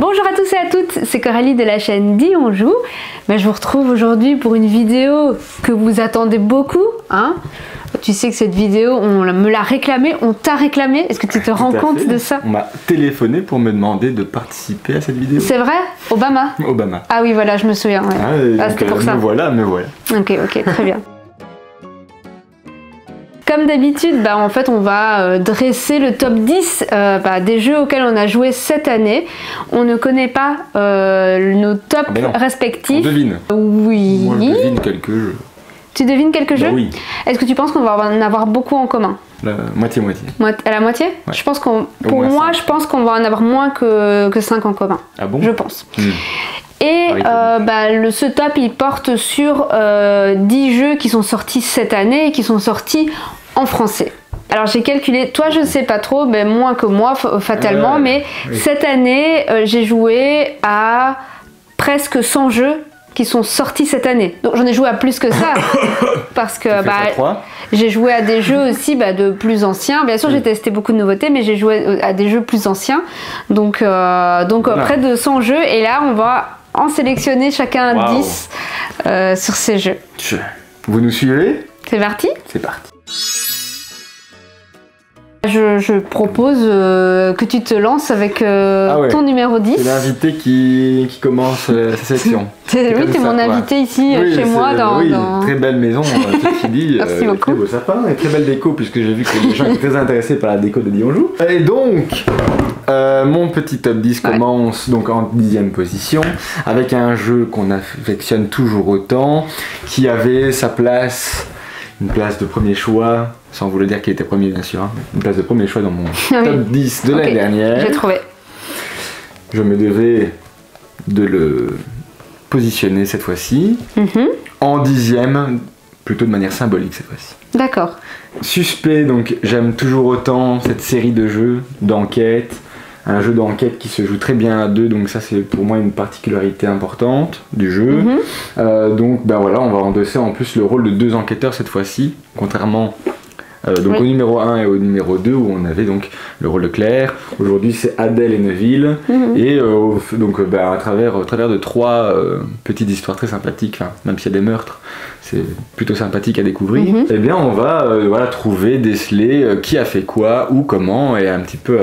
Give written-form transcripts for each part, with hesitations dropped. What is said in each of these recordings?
Bonjour à tous et à toutes, c'est Coralie de la chaîne Dis on joue. Je vous retrouve aujourd'hui pour une vidéo que vous attendez beaucoup. Tu sais que cette vidéo, on me l'a réclamée, on t'a réclamé. Est-ce que tu te rends compte de ça? On m'a téléphoné pour me demander de participer à cette vidéo. C'est vrai? Obama? Obama. Ah oui, voilà, je me souviens. Ouais. C'était pour ça. Me voilà. Ok, très bien. Comme d'habitude, en fait, on va dresser le top 10 des jeux auxquels on a joué cette année. On ne connaît pas nos tops respectifs. On devine. Oui. Moi, je devine quelques jeux. Tu devines quelques jeux? Oui. Est-ce que tu penses qu'on va en avoir beaucoup en commun? Moitié-moitié. À la moitié? Ouais. Je pense pour moi, je pense qu'on va en avoir moins que 5 en commun. Ah bon? Je pense. Et ce top, il porte sur 10 jeux qui sont sortis cette année et qui sont sortis en français. Alors j'ai calculé, toi je sais pas trop, mais moins que moi fatalement, mais cette année j'ai joué à presque 100 jeux qui sont sortis cette année. Donc j'en ai joué à plus que ça, parce que j'ai joué à des jeux aussi de plus anciens. Bien sûr j'ai testé beaucoup de nouveautés, mais j'ai joué à des jeux plus anciens. Donc près de 100 jeux, et là on va en sélectionner chacun 10 sur ces jeux. Vous nous suivez? C'est parti? C'est parti. Je propose que tu te lances avec ton numéro 10. C'est l'invité qui commence sa sélection. Oui, t'es mon invité ici chez moi. Très belle maison, tout dit. Merci beaucoup. Très beau sapin et très belle déco, puisque j'ai vu que les gens étaient très intéressés par la déco de Dis on joue. Et donc, mon petit top 10 commence donc en 10e position avec un jeu qu'on affectionne toujours autant, qui avait sa place, une place de premier choix. Sans vouloir dire qu'il était premier, bien sûr. Une place de premier choix dans mon top 10 de l'année dernière. J'ai trouvé. Je me devais de le positionner cette fois-ci. En 10e, plutôt de manière symbolique cette fois-ci. D'accord. Suspect, donc j'aime toujours autant cette série de jeux d'enquête. Un jeu d'enquête qui se joue très bien à deux, donc ça c'est pour moi une particularité importante du jeu. Donc on va endosser en plus le rôle de 2 enquêteurs cette fois-ci, contrairement au numéro 1 et au numéro 2 où on avait donc le rôle de Claire. Aujourd'hui c'est Adèle et Neville, et à travers de 3 petites histoires très sympathiques, même s'il y a des meurtres, c'est plutôt sympathique à découvrir. Et bien on va trouver, déceler qui a fait quoi, où, comment, et un petit peu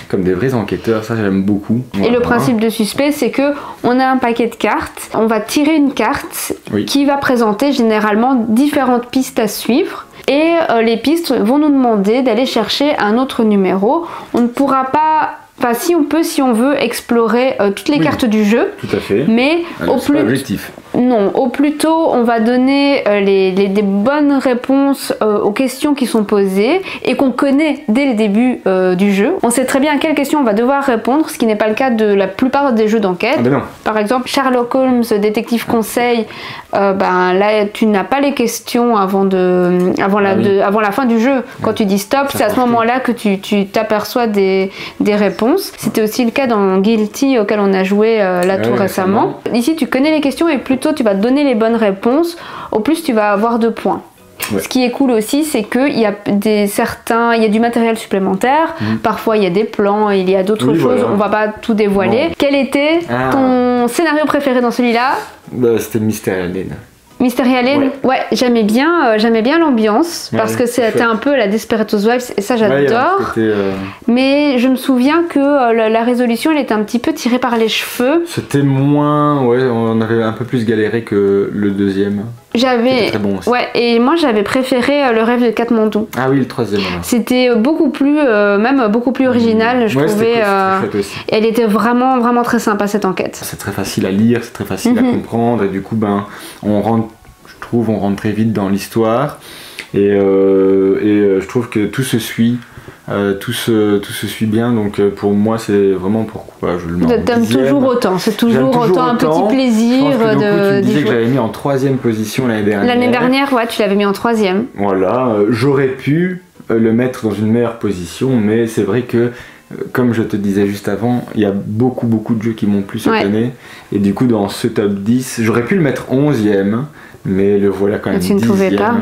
comme des vrais enquêteurs. Ça j'aime beaucoup. Et le principe de Suspect, c'est que on a un paquet de cartes, on va tirer une carte qui va présenter généralement différentes pistes à suivre. Et les pistes vont nous demander d'aller chercher un autre numéro. On ne pourra pas... Enfin, si on peut, si on veut, explorer toutes les cartes du jeu. Tout à fait. Mais au plus tôt, on va donner des bonnes réponses aux questions qui sont posées et qu'on connaît dès le début du jeu. On sait très bien à quelles questions on va devoir répondre, ce qui n'est pas le cas de la plupart des jeux d'enquête. Par exemple, Sherlock Holmes, détective conseil, là tu n'as pas les questions avant la fin du jeu. Quand tu dis stop, c'est à ce moment-là que tu t'aperçois des réponses. C'était aussi le cas dans Guilty auquel on a joué tout récemment. Ici tu connais les questions et plus tôt tu vas donner les bonnes réponses, au plus tu vas avoir 2 points. Ce qui est cool aussi, c'est qu'il y a il y a du matériel supplémentaire, parfois il y a des plans, il y a d'autres choses, on va pas tout dévoiler. Quel était ton scénario préféré dans celui-là? C'était Mystery Lane. Mystery Lane, j'aimais bien l'ambiance, parce que c'était un peu la Desperate Housewives, et ça j'adore. Mais je me souviens que la résolution, elle était un petit peu tirée par les cheveux. C'était moins, on avait un peu plus galéré que le deuxième. C'était très bon aussi. Et moi j'avais préféré Le Rêve de Katmandou. Ah oui, le 3e. C'était beaucoup plus original, je trouvais. Elle était vraiment très sympa cette enquête. C'est très facile à lire, c'est très facile à comprendre, et du coup on rentre très vite dans l'histoire, et je trouve que tout se suit. Tout se suit bien, donc pour moi c'est vraiment pourquoi je le mets en 10e. T'aimes toujours autant, c'est toujours autant un petit plaisir. Tu disais que j'avais mis en 3e position l'année dernière. L'année dernière, tu l'avais mis en 3e. Voilà, j'aurais pu le mettre dans une meilleure position, mais c'est vrai que comme je te disais juste avant, il y a beaucoup de jeux qui m'ont plu cette année, et du coup dans ce top 10, j'aurais pu le mettre 11e, mais le voilà quand même 10e. Tu ne pouvais pas.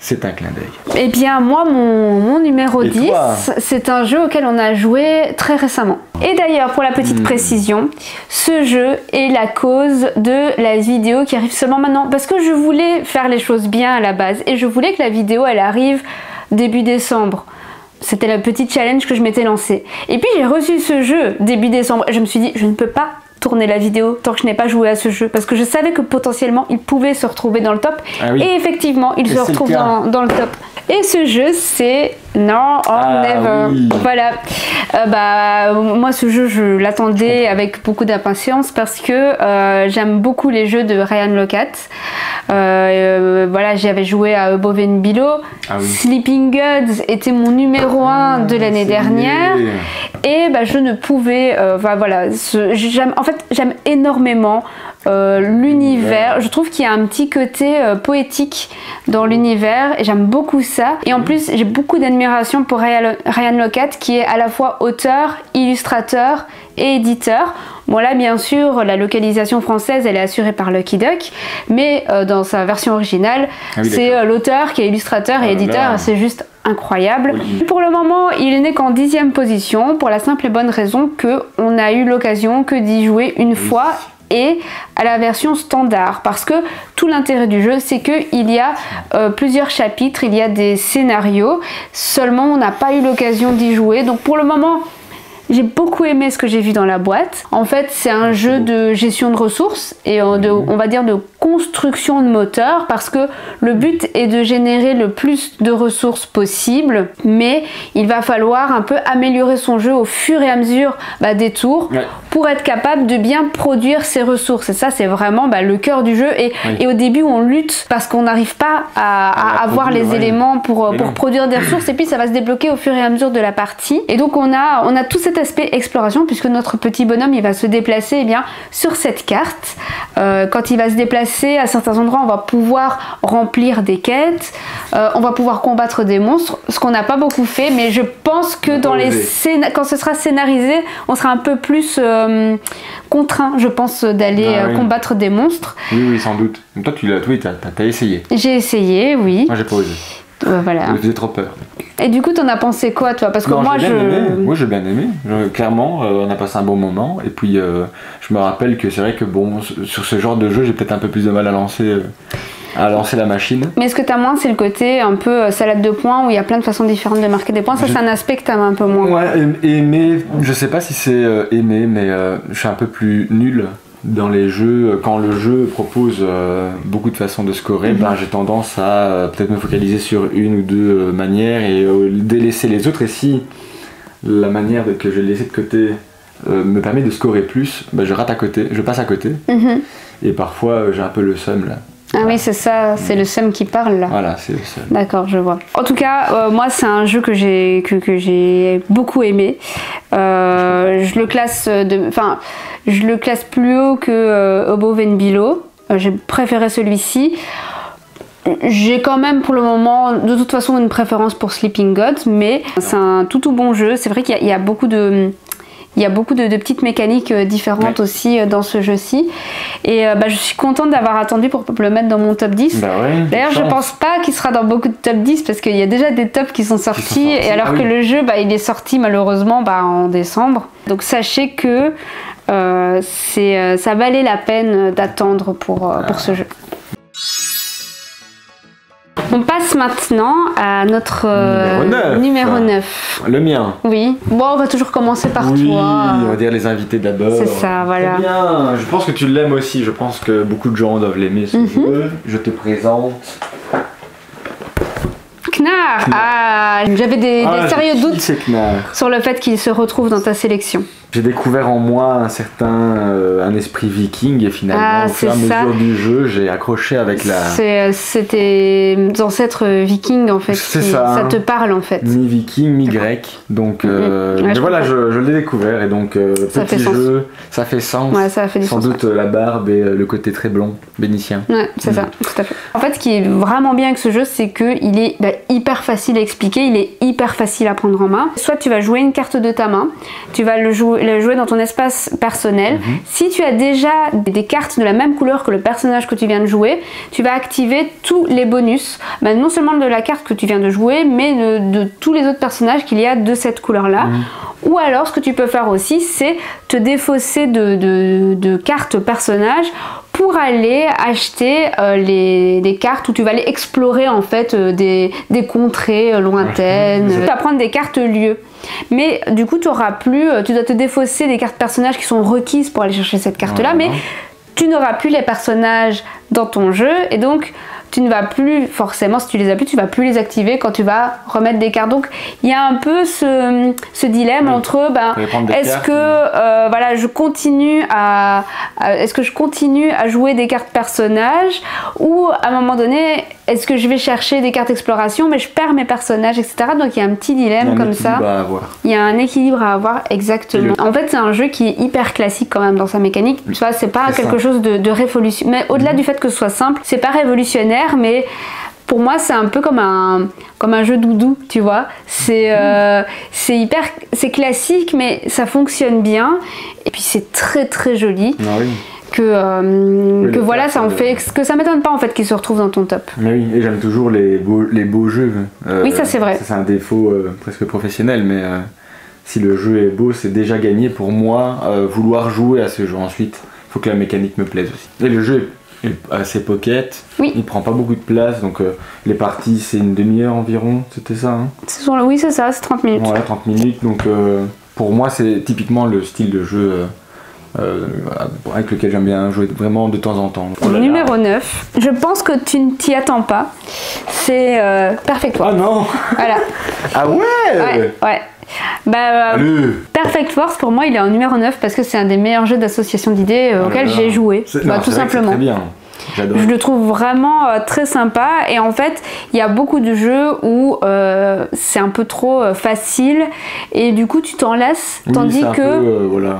c'est un clin d'œil. Eh bien moi mon numéro 10, c'est un jeu auquel on a joué très récemment. Et d'ailleurs pour la petite précision, ce jeu est la cause de la vidéo qui arrive seulement maintenant. Parce que je voulais faire les choses bien à la base et je voulais que la vidéo elle arrive début décembre. C'était le petit challenge que je m'étais lancé. Et puis j'ai reçu ce jeu début décembre et je me suis dit je ne peux pas tourner la vidéo tant que je n'ai pas joué à ce jeu parce que je savais que potentiellement il pouvait se retrouver dans le top et effectivement il se retrouve dans le top. Et ce jeu c'est Now or Never. Oui. Voilà. Moi ce jeu je l'attendais avec beaucoup d'impatience parce que j'aime beaucoup les jeux de Ryan Laukat. Voilà, j'avais joué à Above and Below. Sleeping Gods était mon numéro 1 de l'année dernière. Et je ne pouvais... voilà, j'aime énormément l'univers. Je trouve qu'il y a un petit côté poétique dans l'univers et j'aime beaucoup ça. Et en plus, j'ai beaucoup d'admiration pour Ryan Laukat qui est à la fois auteur, illustrateur et éditeur. Bon là bien sûr la localisation française elle est assurée par Lucky Duck, mais dans sa version originale c'est l'auteur qui est illustrateur et éditeur, c'est juste incroyable. Pour le moment il n'est qu'en 10e position pour la simple et bonne raison que on a eu l'occasion que d'y jouer une fois et à la version standard parce que tout l'intérêt du jeu c'est que il y a plusieurs chapitres, il y a des scénarios, seulement on n'a pas eu l'occasion d'y jouer donc pour le moment j'ai beaucoup aimé ce que j'ai vu dans la boîte. En fait, c'est un jeu de gestion de ressources et on va dire de construction de moteur parce que le but est de générer le plus de ressources possible, mais il va falloir un peu améliorer son jeu au fur et à mesure des tours pour être capable de bien produire ses ressources. Et ça, c'est vraiment le cœur du jeu. Et au début, on lutte parce qu'on n'arrive pas à avoir les éléments pour produire des ressources et puis ça va se débloquer au fur et à mesure de la partie. Et donc, on a tout cet aspect exploration puisque notre petit bonhomme il va se déplacer sur cette carte. Quand il va se déplacer à certains endroits on va pouvoir remplir des quêtes, on va pouvoir combattre des monstres, ce qu'on n'a pas beaucoup fait, mais je pense que quand ce sera scénarisé on sera un peu plus contraint je pense d'aller combattre des monstres. Oui sans doute. Toi tu t'as essayé. J'ai essayé, oui. Moi j'ai pas osé. Voilà. Ça faisait trop peur. Et du coup, t'en as pensé quoi, toi? Parce que moi, j'ai bien aimé. Clairement, on a passé un bon moment. Et puis, je me rappelle que c'est vrai que sur ce genre de jeu, j'ai peut-être un peu plus de mal à lancer la machine. Mais ce que t'as moins, c'est le côté un peu salade de points où il y a plein de façons différentes de marquer des points. Ça, c'est un aspect que t'aimes un peu moins. Ouais, aimer, je sais pas si c'est aimer, mais je suis un peu plus nul dans les jeux. Quand le jeu propose beaucoup de façons de scorer, j'ai tendance à peut-être me focaliser sur une ou deux manières et délaisser les autres. Et si la manière que je vais laisser de côté me permet de scorer plus, je passe à côté. Et parfois j'ai un peu le seum là. Ah oui, c'est ça, c'est le seum qui parle là. Voilà, c'est le seum. D'accord, je vois. En tout cas, moi c'est un jeu que j'ai beaucoup aimé. Je le classe plus haut que Above and Below. J'ai préféré celui-ci. J'ai quand même pour le moment de toute façon une préférence pour Sleeping Gods, mais c'est un tout bon jeu. C'est vrai qu'il y a beaucoup de... Il y a beaucoup de petites mécaniques différentes aussi dans ce jeu-ci. Et je suis contente d'avoir attendu pour le mettre dans mon top 10. D'ailleurs, je pense pas qu'il sera dans beaucoup de top 10 parce qu'il y a déjà des tops qui sont sortis. Et alors que le jeu, il est sorti malheureusement en décembre. Donc sachez que ça valait la peine d'attendre pour ce jeu. On passe maintenant à notre numéro 9. Le mien. Oui. Bon, on va toujours commencer par toi. Oui, on va dire les invités d'abord. C'est ça, voilà. Très bien. Je pense que tu l'aimes aussi. Je pense que beaucoup de gens doivent l'aimer ce jeu. Je te présente... Knarr. Ah, j'avais des sérieux doutes sur le fait qu'il se retrouve dans ta sélection. J'ai découvert en moi un esprit viking et finalement au fur et à mesure du jeu j'ai accroché avec c'était ancêtres vikings en fait. Ça te parle en fait. Mi-viking, mi-grec. Donc mais voilà, je l'ai découvert et donc petit jeu, ça fait sens. Ouais, ça fait du sens. Sans doute la barbe et le côté très blond, vénitien. Ouais, c'est ça, tout à fait. En fait, ce qui est vraiment bien avec ce jeu, c'est qu'il est hyper facile à expliquer, il est hyper facile à prendre en main. Soit tu vas jouer une carte de ta main, tu vas le jouer le jouer dans ton espace personnel. Si tu as déjà des cartes de la même couleur que le personnage que tu viens de jouer, tu vas activer tous les bonus, non seulement de la carte que tu viens de jouer, mais de tous les autres personnages qu'il y a de cette couleur-là. Ou alors, ce que tu peux faire aussi, c'est te défausser de cartes personnages pour aller acheter des cartes où tu vas aller explorer en fait des contrées lointaines. Tu vas prendre des cartes lieux. Mais du coup, tu dois te défausser des cartes personnages qui sont requises pour aller chercher cette carte-là, mais tu n'auras plus les personnages dans ton jeu et donc tu ne vas plus, forcément si tu les as plus, tu vas plus les activer quand tu vas remettre des cartes. Donc il y a un peu ce dilemme entre est-ce que voilà, je continue est-ce que je continue à jouer des cartes personnages ou à un moment donné est-ce que je vais chercher des cartes exploration mais je perds mes personnages, etc. Donc il y a un petit dilemme comme ça. Il y a un équilibre à avoir, exactement. En fait c'est un jeu qui est hyper classique quand même dans sa mécanique. Tu vois, c'est pas quelque chose de révolutionnaire. Mais au-delà du fait que ce soit simple, c'est pas révolutionnaire, mais pour moi c'est un peu comme un jeu doudou, tu vois. C'est classique mais ça fonctionne bien et puis c'est très très joli. Que voilà, ça en fait que ça m'étonne pas en fait qu'il se retrouve dans ton top. Mais oui, et j'aime toujours les beaux jeux. Oui, ça c'est vrai. Ça, c'est un défaut presque professionnel, mais si le jeu est beau, c'est déjà gagné pour moi. Vouloir jouer à ce jeu ensuite, il faut que la mécanique me plaise aussi. Et le jeu est assez pocket, il prend pas beaucoup de place, donc les parties c'est une demi-heure environ, c'était ça Oui, c'est ça, c'est 30 minutes. Ouais, 30 minutes, donc pour moi c'est typiquement le style de jeu avec lequel j'aime bien jouer vraiment de temps en temps. Numéro 9, je pense que tu ne t'y attends pas, c'est Perfect World. Ah non. Voilà. Ah ouais. Perfect Force pour moi il est en numéro 9 parce que c'est un des meilleurs jeux d'association d'idées auxquels j'ai joué, tout simplement. Très bien. J'adore. Je le trouve vraiment très sympa et en fait il y a beaucoup de jeux où c'est un peu trop facile et du coup tu t'en lasses, tandis que voilà.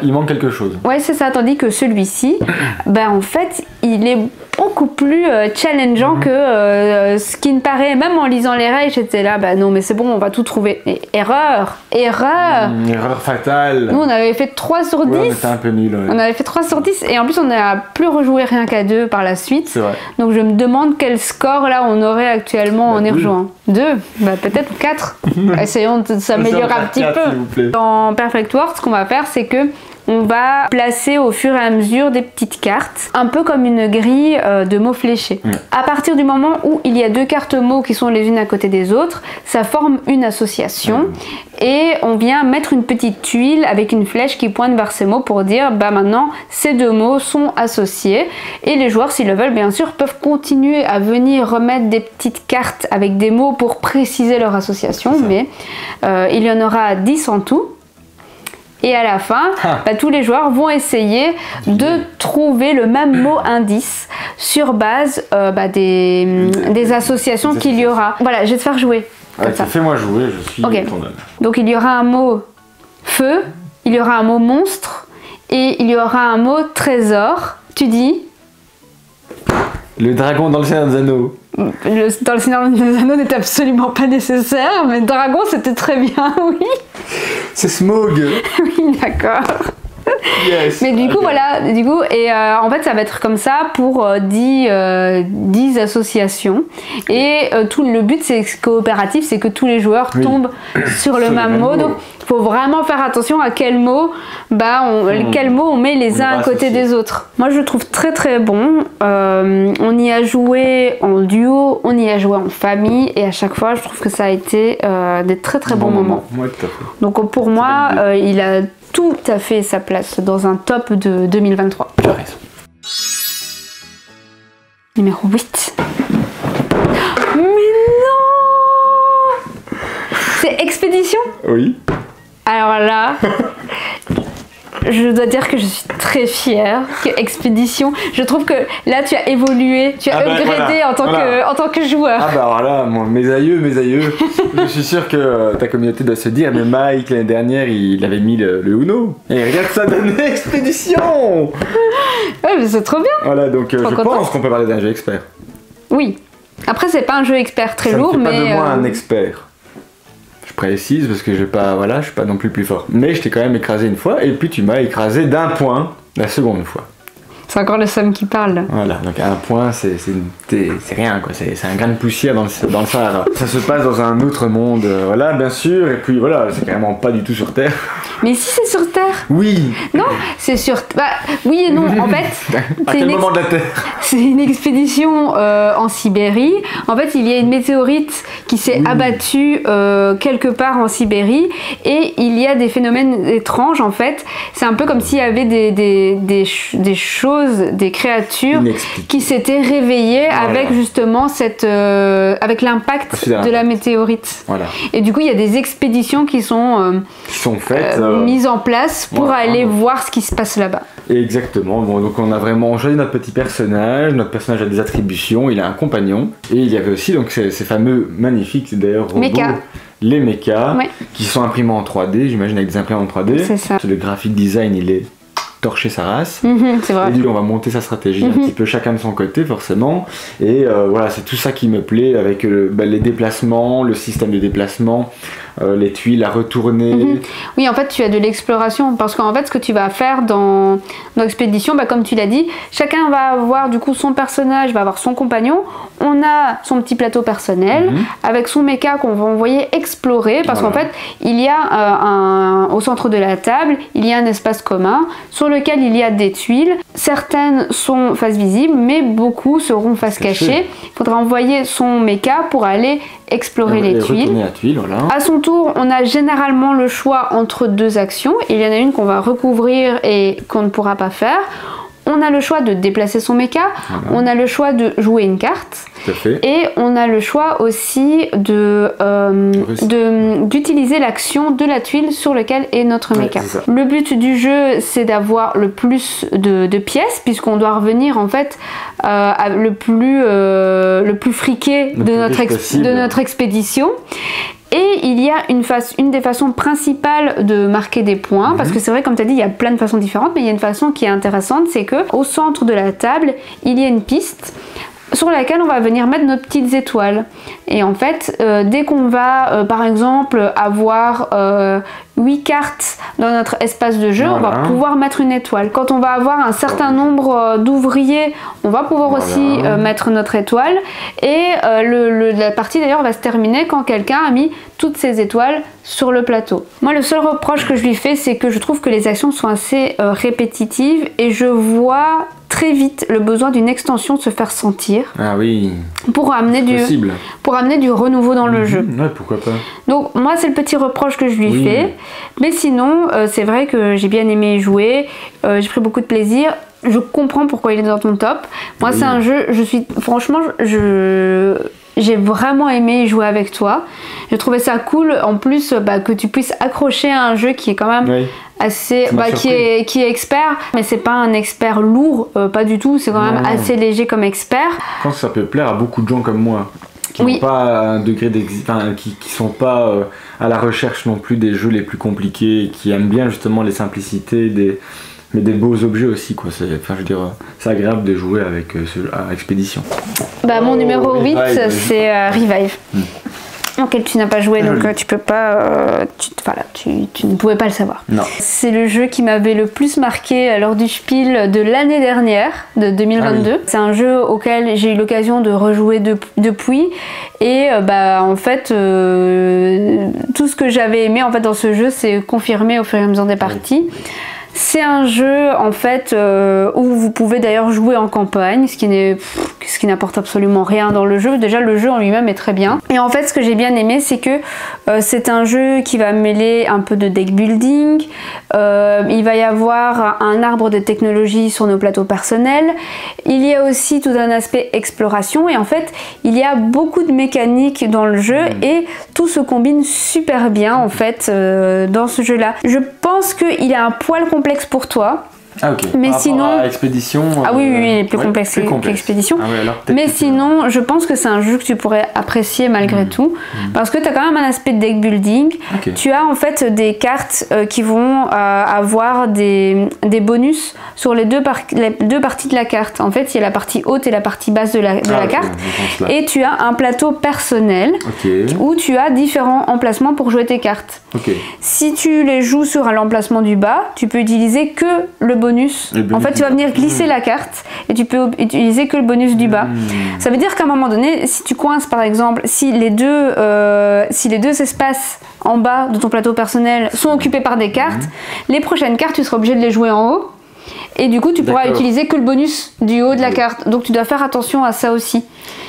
Il manque quelque chose. Ouais, c'est ça, tandis que celui-ci en fait il est beaucoup plus challengeant que ce qui me paraît, même en lisant les règles j'étais là non mais c'est bon, on va tout trouver. Et erreur erreur fatale. Nous on avait fait 3 sur 10. Ouais, mais c'était un peu nul. On avait fait 3 sur 10 et en plus on n'a plus rejoué rien qu'à 2 par la suite. C'est vrai. Donc je me demande quel score là on aurait actuellement en y rejoint. 2, peut-être 4. Essayons de s'améliorer un petit peu. Dans Perfect World, ce qu'on va faire c'est que on va placer au fur et à mesure des petites cartes, un peu comme une grille de mots fléchés. À partir du moment où il y a 2 cartes mots qui sont les unes à côté des autres, ça forme une association et on vient mettre une petite tuile avec une flèche qui pointe vers ces mots pour dire maintenant ces 2 mots sont associés et les joueurs s'ils le veulent bien sûr peuvent continuer à venir remettre des petites cartes avec des mots pour préciser leur association, mais il y en aura 10 en tout. Et à la fin, tous les joueurs vont essayer de trouver le même mot indice sur base des associations qu'il y aura. Voilà, je vais te faire jouer. Fais-moi jouer, je suis ton homme. Donc il y aura un mot feu, il y aura un mot monstre et il y aura un mot trésor. Tu dis? Le dragon dans le Seigneur des Anneaux. Dans le Seigneur des Anneaux n'était absolument pas nécessaire, mais dragon c'était très bien, oui. C'est Smaug. Oui, d'accord. Yes. Mais du coup, voilà, en fait, ça va être comme ça pour 10 associations. Et le but, c'est coopératif, c'est que tous les joueurs tombent sur le même mot. Donc, il faut vraiment faire attention à quel mot, quel mot on met les uns à côté des autres. Moi, je le trouve très très bon. On y a joué en duo, on y a joué en famille, et à chaque fois, je trouve que ça a été des très très bons moments. Ouais, tout à fait. Donc, pour moi, il a tout à fait sa place dans un top de 2023. Tu as raison. Numéro 8. Mais non! C'est Expédition? Oui. Alors là, je dois dire que je suis très fière que Expédition, je trouve que là tu as évolué, tu as upgradé en tant que joueur. Ah bah alors là, mes aïeux, je suis sûr que ta communauté doit se dire, mais Mike l'année dernière il avait mis le Uno. Et regarde ça donne Expédition. Ouais mais c'est trop bien. Voilà donc je pense qu'on peut parler d'un jeu expert. Oui, après c'est pas un jeu expert très lourd mais... Ça ne fait pas de moi un expert. Je précise parce que je suis pas non plus plus fort. Mais je t'ai quand même écrasé une fois et puis tu m'as écrasé d'1 point la seconde fois. C'est encore le somme qui parle. Voilà, donc 1 point, c'est rien quoi, c'est un grain de poussière dans le Sahara. Ça se passe dans un autre monde, voilà, bien sûr, et puis voilà, c'est carrément pas du tout sur Terre. Mais si c'est sur Terre. Oui. Non, c'est sur... Bah, oui et non, en fait... À quel moment de la Terre? C'est une expédition en Sibérie. En fait, il y a une météorite qui s'est abattue quelque part en Sibérie, et il y a des phénomènes étranges, en fait. C'est un peu comme s'il y avait des choses, des créatures qui s'étaient réveillées avec justement avec l'impact de la météorite. Voilà. Et du coup, il y a des expéditions qui sont faites, mises en place pour aller voir ce qui se passe là-bas. Exactement. Bon, donc on a vraiment choisi notre petit personnage. Notre personnage a des attributions. Il a un compagnon. Et il y avait aussi donc ces fameux magnifiques d'ailleurs robots. Les mechas, qui sont imprimés en 3D, j'imagine avec des imprimantes en 3D. C'est ça. Le graphic design, il est torcher sa race. C'est vrai. Et du coup, on va monter sa stratégie un petit peu chacun de son côté, forcément. Et voilà, c'est tout ça qui me plaît avec les déplacements, le système de déplacement, les tuiles à retourner. Oui, en fait, tu as de l'exploration parce qu'en fait, ce que tu vas faire dans l'expédition, comme tu l'as dit, chacun va avoir du coup son personnage, va avoir son compagnon. On a son petit plateau personnel avec son mecha qu'on va envoyer explorer parce qu'en fait, il y a au centre de la table, il y a un espace commun sur lequel il y a des tuiles. Certaines sont face visible, mais beaucoup seront face cachée. Il faudra envoyer son mecha pour aller explorer les tuiles. À son tour, on a généralement le choix entre 2 actions. Il y en a une qu'on va recouvrir et qu'on ne pourra pas faire. On a le choix de déplacer son mecha, on a le choix de jouer une carte, et on a le choix aussi d'utiliser l'action de la tuile sur laquelle est notre mecha. Le but du jeu, c'est d'avoir le plus de pièces, puisqu'on doit revenir en fait le plus friqué de notre expédition. Et il y a une des façons principales de marquer des points, parce que c'est vrai, comme tu as dit, il y a plein de façons différentes, mais il y a une façon qui est intéressante, c'est que au centre de la table, il y a une piste sur laquelle on va venir mettre nos petites étoiles. Et en fait, dès qu'on va, par exemple, avoir 8 cartes dans notre espace de jeu, on va pouvoir mettre une étoile. Quand on va avoir un certain nombre d'ouvriers, on va pouvoir aussi mettre notre étoile. Et la partie d'ailleurs va se terminer quand quelqu'un a mis toutes ses étoiles sur le plateau. Moi, le seul reproche que je lui fais, c'est que je trouve que les actions sont assez répétitives et je vois très vite le besoin d'une extension se faire sentir. Ah oui. Pour amener du renouveau dans le jeu. Ouais, pourquoi pas. Donc moi, c'est le petit reproche que je lui fais. Mais sinon, c'est vrai que j'ai bien aimé jouer. J'ai pris beaucoup de plaisir. Je comprends pourquoi il est dans ton top. Moi, c'est un jeu, franchement, j'ai vraiment aimé jouer avec toi. J'ai trouvé ça cool en plus que tu puisses accrocher à un jeu qui est quand même assez qui est expert, mais c'est pas un expert lourd, pas du tout, c'est quand même assez léger comme expert. Je pense que ça peut plaire à beaucoup de gens comme moi qui n'ont pas un degré qui sont pas à la recherche non plus des jeux les plus compliqués et qui aiment bien justement les simplicités mais des beaux objets aussi quoi. C'est agréable de jouer avec à Expédition. Mon numéro 8 c'est Revive. Auquel tu n'as pas joué, donc tu peux pas, tu ne pouvais pas le savoir. Non. C'est le jeu qui m'avait le plus marqué lors du Spiel de l'année dernière, de 2022. C'est un jeu auquel j'ai eu l'occasion de rejouer depuis, et en fait tout ce que j'avais aimé en fait dans ce jeu s'est confirmé au fur et à mesure des parties. C'est un jeu en fait où vous pouvez d'ailleurs jouer en campagne, ce qui n'apporte absolument rien dans le jeu. Déjà le jeu en lui-même est très bien. Et en fait ce que j'ai bien aimé c'est que c'est un jeu qui va mêler un peu de deck building. Il va y avoir un arbre de technologie sur nos plateaux personnels. Il y a aussi tout un aspect exploration et en fait il y a beaucoup de mécaniques dans le jeu et tout se combine super bien en fait dans ce jeu là. Je pense qu'il a un poil complexe pour toi Ah ok. Mais par sinon, à Expédition. Ah oui, il est plus complexe qu'Expédition. Ah ouais, alors, mais sinon, je pense que c'est un jeu que tu pourrais apprécier malgré tout, parce que tu as quand même un aspect de deck building. Okay. Tu as en fait des cartes qui vont avoir des bonus sur les deux parties de la carte. En fait, il y a la partie haute et la partie basse de la carte. Et tu as un plateau personnel où tu as différents emplacements pour jouer tes cartes. Si tu les joues sur l'emplacement du bas, tu peux utiliser que le bonus. En fait, tu vas venir glisser la carte et tu peux utiliser que le bonus du bas. Ça veut dire qu'à un moment donné, si tu coinces par exemple, si les deux espaces en bas de ton plateau personnel sont occupés par des cartes, les prochaines cartes, tu seras obligé de les jouer en haut. Et du coup, tu pourras utiliser que le bonus du haut de la carte. Donc, tu dois faire attention à ça aussi.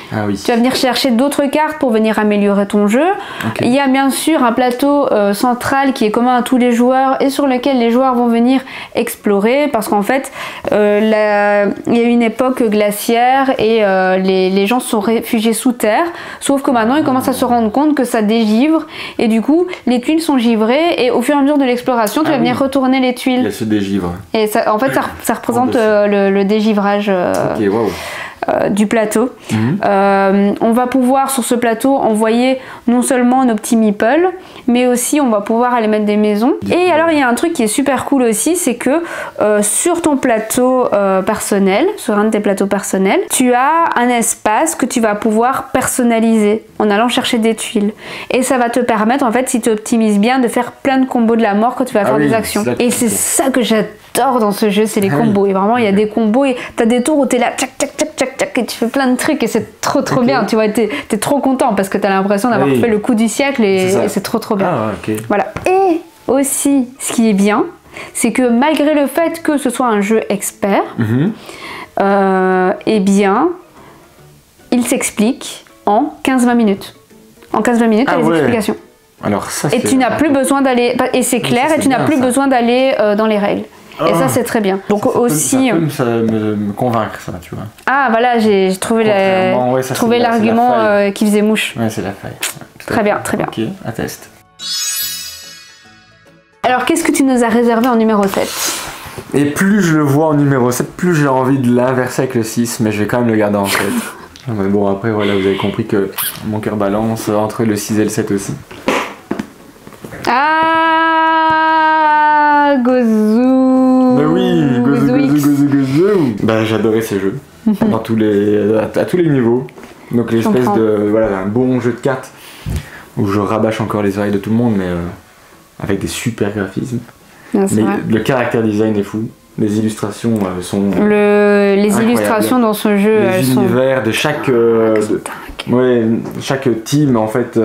Ah oui. Tu vas venir chercher d'autres cartes pour venir améliorer ton jeu. Il y a bien sûr un plateau central qui est commun à tous les joueurs et sur lequel les joueurs vont venir explorer parce qu'en fait, il y a eu une époque glaciaire et les gens se sont réfugiés sous terre. Sauf que maintenant, ils commencent à se rendre compte que ça dégivre et du coup, les tuiles sont givrées et au fur et à mesure de l'exploration, tu vas venir retourner les tuiles. Il se dégivre. Et ça, en fait, ça représente le dégivrage. Du plateau. On va pouvoir sur ce plateau envoyer non seulement nos petits meeples, mais aussi on va pouvoir aller mettre des maisons. Et alors il y a un truc qui est super cool aussi, c'est que sur ton plateau personnel, sur un de tes plateaux personnels, tu as un espace que tu vas pouvoir personnaliser en allant chercher des tuiles. Et ça va te permettre, en fait, si tu optimises bien, de faire plein de combos de la mort quand tu vas faire des actions. Et c'est ça que j'adore dans ce jeu, c'est les combos. Et vraiment, il y a des combos et t'as des tours où t'es là, tchac, tchac, tchac, tchac, tchac, et tu fais plein de trucs et c'est trop bien. Tu vois, t'es trop content parce que t'as l'impression d'avoir fait le coup du siècle et c'est trop bien. Voilà. Et aussi, ce qui est bien, c'est que malgré le fait que ce soit un jeu expert, eh bien, il s'explique en 15-20 minutes. En 15-20 minutes, t'as les explications. Alors ça, et tu n'as plus besoin d'aller, et c'est clair, et tu n'as plus besoin d'aller dans les règles. Et ça, c'est très bien. Donc ça aussi, ça peut me convaincre, ça, tu vois. Ah, voilà, j'ai trouvé l'argument qui faisait mouche. Ouais, c'est la faille. Très bien, très bien. Ok, atteste. Alors, qu'est-ce que tu nous as réservé en numéro 7 ? Et plus je le vois en numéro 7, plus j'ai envie de l'inverser avec le 6, mais je vais quand même le garder en tête. Mais bon, après, voilà, vous avez compris que mon cœur balance entre le 6 et le 7 aussi. Ah, Gozou. Bah oui, Gozou. Bah j'adorais ce jeu, à tous les niveaux. Donc l'espèce de, voilà, un bon jeu de cartes où je rabâche encore les oreilles de tout le monde, mais avec des super graphismes. Mais le caractère design est fou. Les illustrations sont les illustrations dans ce jeu, les univers de chaque chaque team en fait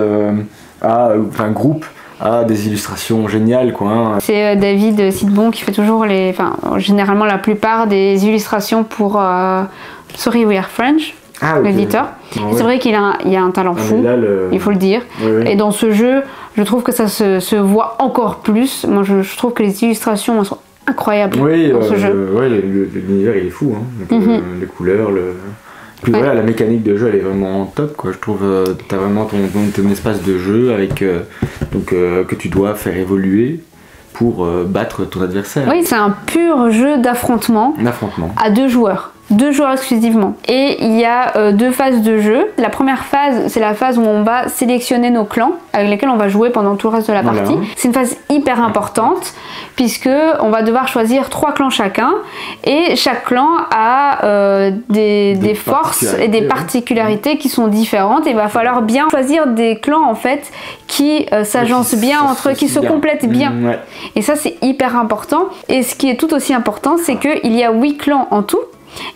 groupe a des illustrations géniales quoi. Hein. C'est David Sidbon qui fait toujours généralement la plupart des illustrations pour Sorry We Are French, l'éditeur. C'est vrai qu'il y a un talent fou, là, il faut le dire. Et dans ce jeu, je trouve que ça se voit encore plus. Moi, je trouve que les illustrations sont incroyables dans ce jeu. L'univers il est fou, hein. Donc, les couleurs, puis voilà, la mécanique de jeu elle est vraiment top quoi. Je trouve t'as vraiment ton espace de jeu avec que tu dois faire évoluer pour battre ton adversaire. Oui, c'est un pur jeu d'affrontement à 2 joueurs. 2 joueurs exclusivement. Et il y a 2 phases de jeu. La première phase, c'est la phase où on va sélectionner nos clans avec lesquels on va jouer pendant tout le reste de la partie. C'est une phase hyper importante puisque on va devoir choisir 3 clans chacun et chaque clan a des forces et des particularités qui sont différentes et il va falloir bien choisir des clans en fait qui s'agencent bien entre eux, qui se complètent bien. Et ça c'est hyper important. Et ce qui est tout aussi important, c'est qu'il y a 8 clans en tout.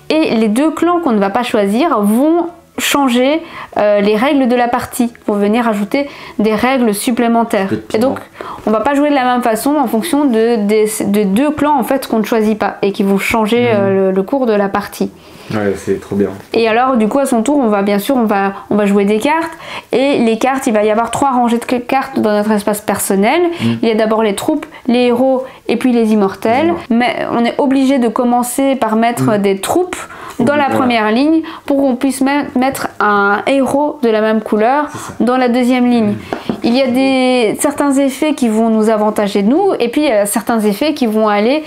Et les 2 clans qu'on ne va pas choisir vont changer les règles de la partie, pour venir ajouter des règles supplémentaires. Et donc on va pas jouer de la même façon en fonction de 2 clans en fait qu'on ne choisit pas et qui vont changer le cours de la partie. Ouais, c'est trop bien. Et alors du coup à son tour on va jouer des cartes et les cartes, il va y avoir 3 rangées de cartes dans notre espace personnel. Il y a d'abord les troupes, les héros et puis les immortels. Mais on est obligé de commencer par mettre des troupes dans la première ligne pour qu'on puisse mettre un héros de la même couleur dans la deuxième ligne. il y a certains effets qui vont nous avantager nous, et puis il y a certains effets qui vont aller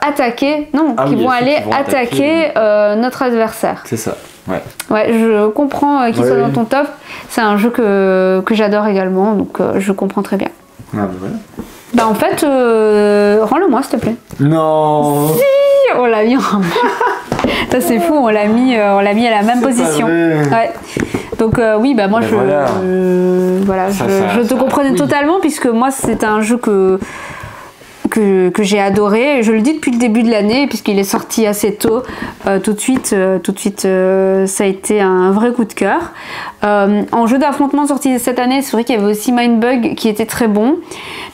attaquer, notre adversaire. C'est ça. Ouais. Ouais, je comprends qu'il soit dans ton top. C'est un jeu que j'adore également, donc je comprends très bien. Ah bah voilà. Bah en fait, rends-le-moi s'il te plaît. Non. Si, on l'a mis en... Ça c'est fou, on l'a mis à la même position. Ouais. Donc oui, bah moi je te comprenais totalement, puisque moi c'est un jeu que j'ai adoré, je le dis depuis le début de l'année, puisqu'il est sorti assez tôt, tout de suite ça a été un vrai coup de cœur. En jeu d'affrontement sorti cette année, c'est vrai qu'il y avait aussi Mindbug qui était très bon,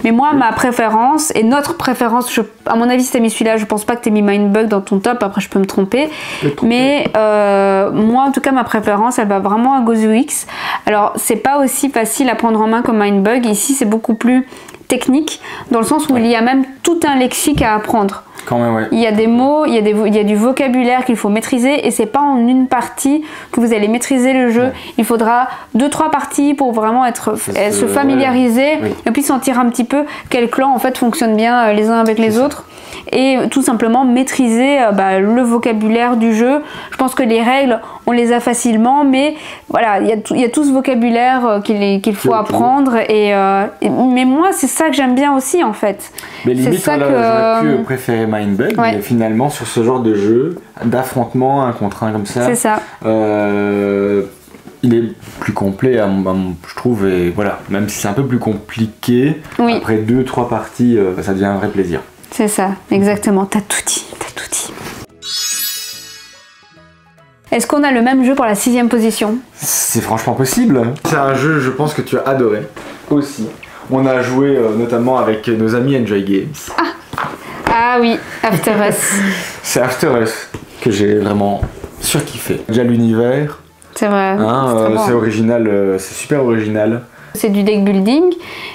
mais moi ma préférence, et notre préférence, à mon avis si t'as mis celui-là, je pense pas que t'aies mis Mindbug dans ton top, après je peux me tromper, mais moi en tout cas ma préférence elle va vraiment à Gozu-X. Alors c'est pas aussi facile à prendre en main comme Mindbug, ici c'est beaucoup plus technique, dans le sens où il y a même tout un lexique à apprendre. Quand même, ouais. Il y a des mots, il y a du vocabulaire qu'il faut maîtriser, et c'est pas en une partie que vous allez maîtriser le jeu. Ouais. Il faudra 2-3 parties pour vraiment se familiariser, et puis sentir un petit peu quel clan en fait fonctionne bien les uns avec les autres, et tout simplement maîtriser le vocabulaire du jeu. Je pense que les règles on les a facilement, mais voilà, il y a tout ce vocabulaire qu'il faut apprendre, mais moi c'est ça que j'aime bien aussi en fait. Mais limite j'aurais pu préférer Mindbug, mais finalement sur ce genre de jeu d'affrontement 1 contre 1 comme ça, c'est ça. Il est plus complet, je trouve, et voilà, même si c'est un peu plus compliqué, après 2-3 parties, ça devient un vrai plaisir. C'est ça, exactement, t'as tout dit, Est-ce qu'on a le même jeu pour la 6e position? C'est franchement possible. C'est un jeu, je pense, que tu as adoré aussi. On a joué notamment avec nos amis Enjoy Games. Ah oui, After Us. C'est After Us que j'ai vraiment surkiffé. Déjà l'univers. C'est vrai. C'est original, c'est super original. C'est du deck building,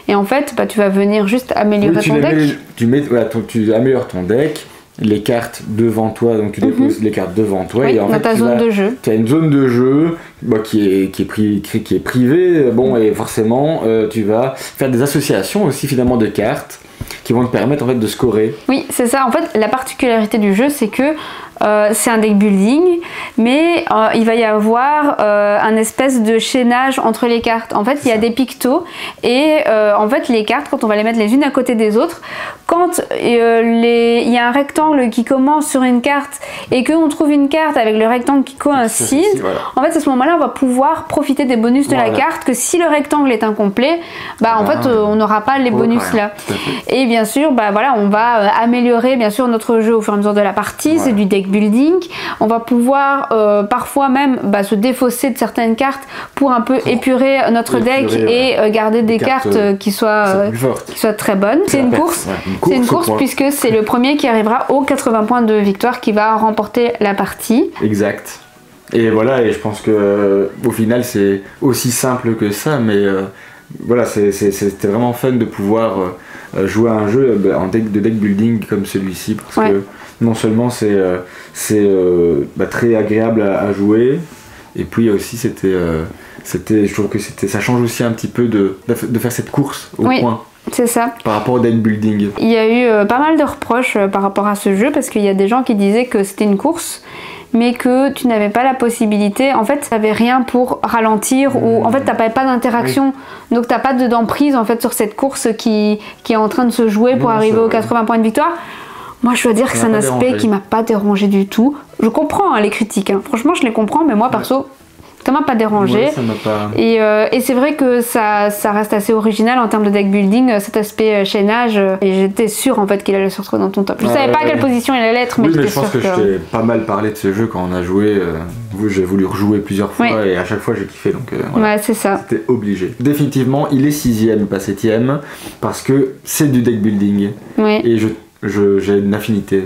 et en fait tu vas venir juste améliorer ton deck. Tu améliores ton deck, les cartes devant toi, donc tu déposes les cartes devant toi, et en fait ta zone de jeu. Tu as une zone de jeu qui est privée, et forcément tu vas faire des associations aussi finalement de cartes qui vont te permettre en fait de scorer. Oui, c'est ça. En fait, la particularité du jeu, c'est que c'est un deck building, mais il va y avoir un espèce de chaînage entre les cartes. En fait, il y a des pictos, et en fait, les cartes, quand on va les mettre les unes à côté des autres, quand il y a un rectangle qui commence sur une carte et qu'on trouve une carte avec le rectangle qui coïncide, en fait, à ce moment-là, on va pouvoir profiter des bonus de la carte, que si le rectangle est incomplet, en fait, on n'aura pas les bonus là. Et bien sûr, on va améliorer bien sûr notre jeu au fur et à mesure de la partie. C'est du deck building. On va pouvoir parfois même se défausser de certaines cartes pour un peu épurer notre deck et garder des cartes qui soient très bonnes. C'est une course. C'est une course puisque c'est le premier qui arrivera aux 80 points de victoire qui va remporter la partie. Exact. Et voilà, et je pense que au final c'est aussi simple que ça, mais voilà, c'était vraiment fun de pouvoir jouer à un jeu de deck building comme celui-ci, parce que non seulement c'est très agréable à jouer, et puis aussi je trouve que ça change aussi un petit peu de faire cette course au point. C'est ça. Par rapport au deck building. Il y a eu pas mal de reproches par rapport à ce jeu, parce qu'il y a des gens qui disaient que c'était une course, mais que tu n'avais pas la possibilité, en fait, tu n'avais rien pour ralentir, ou en fait, tu n'avais pas d'interaction, donc tu n'as pas d'emprise en fait sur cette course qui est en train de se jouer pour arriver aux 80 points de victoire. Moi, je dois dire que c'est un aspect qui m'a pas dérangé du tout. Je comprends les critiques, franchement, je les comprends, mais moi, perso, ça m'a pas dérangé. Ça m'a pas... Et c'est vrai que ça reste assez original en termes de deck building, cet aspect chaînage, et j'étais sûre en fait qu'il allait se retrouver dans ton top. Je savais pas à quelle position il allait être, mais j'étais sûre que... je t'ai pas mal parlé de ce jeu quand on a joué. J'ai voulu rejouer plusieurs fois, et à chaque fois j'ai kiffé, donc ouais, c'est ça. C'était obligé. Définitivement, il est 6ème, pas 7ème, parce que c'est du deck building. Et j'ai une affinité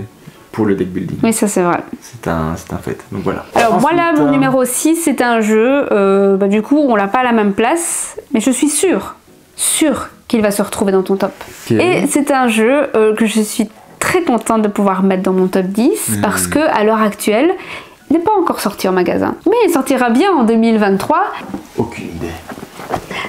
pour le deck building. Oui, ça c'est vrai. C'est un fait. Donc voilà. Alors moi là, mon numéro 6, c'est un jeu, du coup on l'a pas à la même place, mais je suis sûre qu'il va se retrouver dans ton top. Et c'est un jeu que je suis très contente de pouvoir mettre dans mon top 10, parce que à l'heure actuelle, il n'est pas encore sorti en magasin. Mais il sortira bien en 2023. Aucune idée.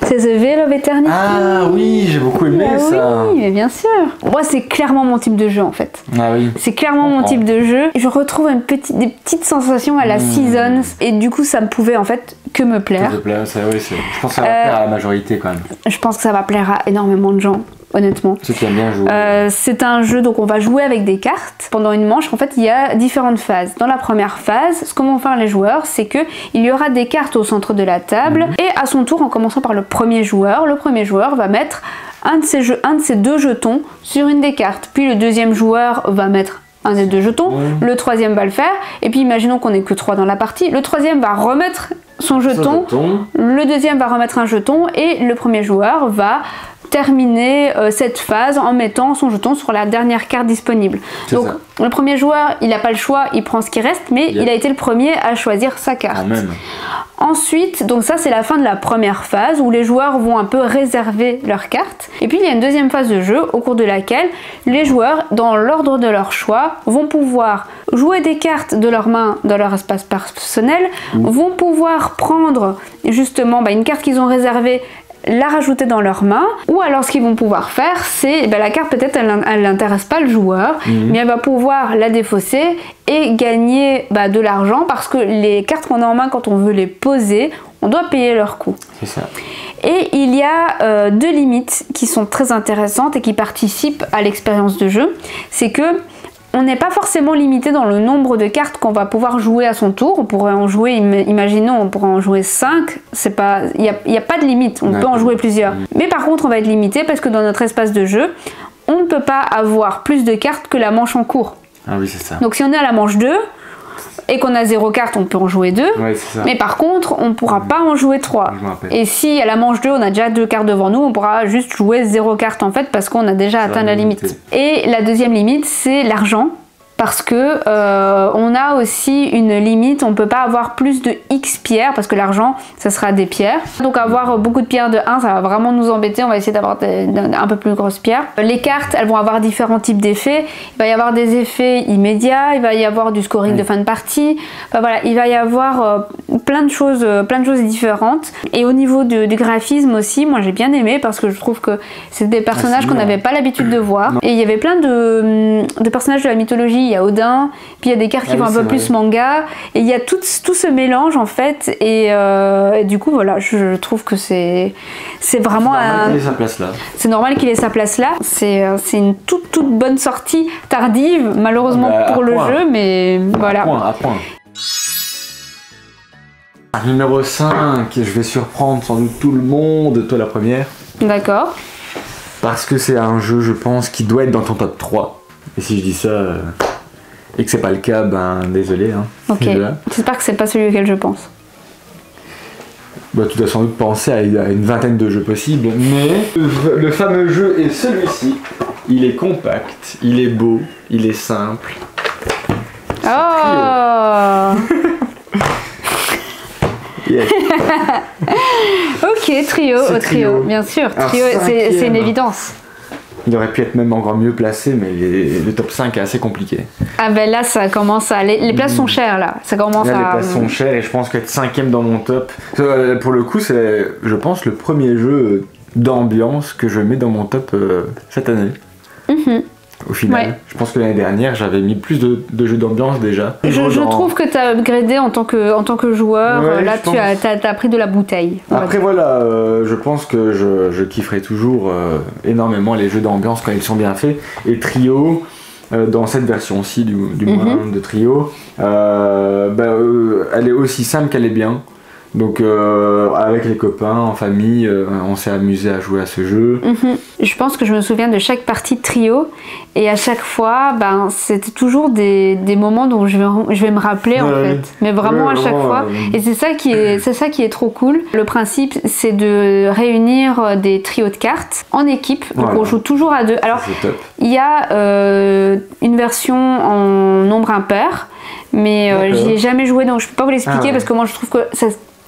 C'est The Veil of Eternity. Ah oui, j'ai beaucoup aimé ça. Oui, mais bien sûr. Moi, c'est clairement mon type de jeu en fait. Ah oui. C'est clairement mon type de jeu. Je retrouve des petites sensations à la Seasons et du coup, ça me pouvait en fait que me plaire. Ça, oui, je pense que ça va plaire à la majorité quand même. Je pense que ça va plaire à énormément de gens. Honnêtement. Ceux qui aiment bien jouer. C'est un jeu, donc on va jouer avec des cartes. Pendant une manche, en fait, il y a différentes phases. Dans la première phase, ce que vont faire les joueurs, c'est que il y aura des cartes au centre de la table. Et à son tour, en commençant par le premier joueur va mettre un de ses deux jetons sur une des cartes. Puis le deuxième joueur va mettre un des deux jetons. Le troisième va le faire. Et puis imaginons qu'on n'est que 3 dans la partie. Le troisième va remettre son jeton. Le deuxième va remettre un jeton. Et le premier joueur va terminer cette phase en mettant son jeton sur la dernière carte disponible. Donc le premier joueur, il n'a pas le choix, il prend ce qui reste, mais il a été le premier à choisir sa carte. Ensuite, donc ça c'est la fin de la première phase où les joueurs vont un peu réserver leurs cartes. Et puis il y a une deuxième phase de jeu au cours de laquelle les joueurs, dans l'ordre de leur choix, vont pouvoir jouer des cartes de leurs mains dans leur espace personnel, vont pouvoir prendre justement une carte qu'ils ont réservée, la rajouter dans leurs mains, ou alors ce qu'ils vont pouvoir faire, c'est la carte peut-être elle n'intéresse pas le joueur, mais elle va pouvoir la défausser et gagner de l'argent parce que les cartes qu'on a en main, quand on veut les poser, on doit payer leur coût. C'est ça. Et il y a deux limites qui sont très intéressantes et qui participent à l'expérience de jeu. C'est que on n'est pas forcément limité dans le nombre de cartes qu'on va pouvoir jouer à son tour. On pourrait en jouer, imaginons, on pourrait en jouer 5. Il n'y a pas de limite, on peut en jouer plusieurs. Mais par contre, on va être limité parce que dans notre espace de jeu, on ne peut pas avoir plus de cartes que la manche en cours. Ah oui, c'est ça. Donc si on est à la manche 2, et qu'on a 0 carte, on peut en jouer 2. Ouais, c'est ça. Mais par contre, on ne pourra pas en jouer 3. Et si à la manche 2, on a déjà 2 cartes devant nous, on pourra juste jouer 0 carte en fait parce qu'on a déjà atteint la limite. Et la deuxième limite, c'est l'argent. Parce que on a aussi une limite, on ne peut pas avoir plus de X pierres, parce que l'argent, ça sera des pierres. Donc avoir beaucoup de pierres de 1, ça va vraiment nous embêter, on va essayer d'avoir un peu plus grosses pierres. Les cartes, elles vont avoir différents types d'effets. Il va y avoir des effets immédiats, il va y avoir du scoring de fin de partie. Enfin, voilà, il va y avoir plein de choses différentes. Et au niveau du graphisme aussi, moi j'ai bien aimé, parce que je trouve que c'est des personnages qu'on n'avait pas l'habitude de voir. Et il y avait plein de personnages de la mythologie. Il y a Odin, puis il y a des cartes qui vont un peu plus manga, et il y a tout ce mélange en fait, et du coup voilà, je trouve que c'est vraiment c'est normal qu'il ait sa place là. C'est une toute bonne sortie tardive, malheureusement pour le jeu, mais voilà. À point. Numéro 5, je vais surprendre sans doute tout le monde, toi la première. D'accord. Parce que c'est un jeu, je pense, qui doit être dans ton top 3. Et si je dis ça, et que c'est pas le cas, désolé. Ok, j'espère que c'est pas celui auquel je pense. Tu dois sans doute penser à une vingtaine de jeux possibles, mais le fameux jeu est celui-ci. Il est compact, il est beau, il est simple. Oh Yes. Ok, Trio, bien sûr. Trio, c'est une évidence. Il aurait pu être même encore mieux placé, mais le top 5 est assez compliqué. Ah là, ça commence à... Les places sont chères, là. Ça commence les places sont chères, et je pense qu'être 5ème dans mon top... Pour le coup, c'est, je pense, le premier jeu d'ambiance que je mets dans mon top cette année. Au final, je pense que l'année dernière, j'avais mis plus de jeux d'ambiance déjà. Je trouve que tu as upgradé en tant que joueur. Là, tu as pris de la bouteille. Après, voilà, je pense que je kifferai toujours énormément les jeux d'ambiance quand ils sont bien faits. Et Trio, dans cette version-ci du moins de Trio, elle est aussi simple qu'elle est bien. Donc avec les copains, en famille, on s'est amusé à jouer à ce jeu. Je pense que je me souviens de chaque partie de Trio, et à chaque fois, c'était toujours des moments dont je vais me rappeler en fait. Mais vraiment à chaque fois. Et c'est ça qui est trop cool. Le principe, c'est de réunir des trios de cartes en équipe. Donc on joue toujours à 2. Alors il y a une version en nombre impair, mais j'y ai jamais joué, donc je peux pas vous l'expliquer parce que moi je trouve que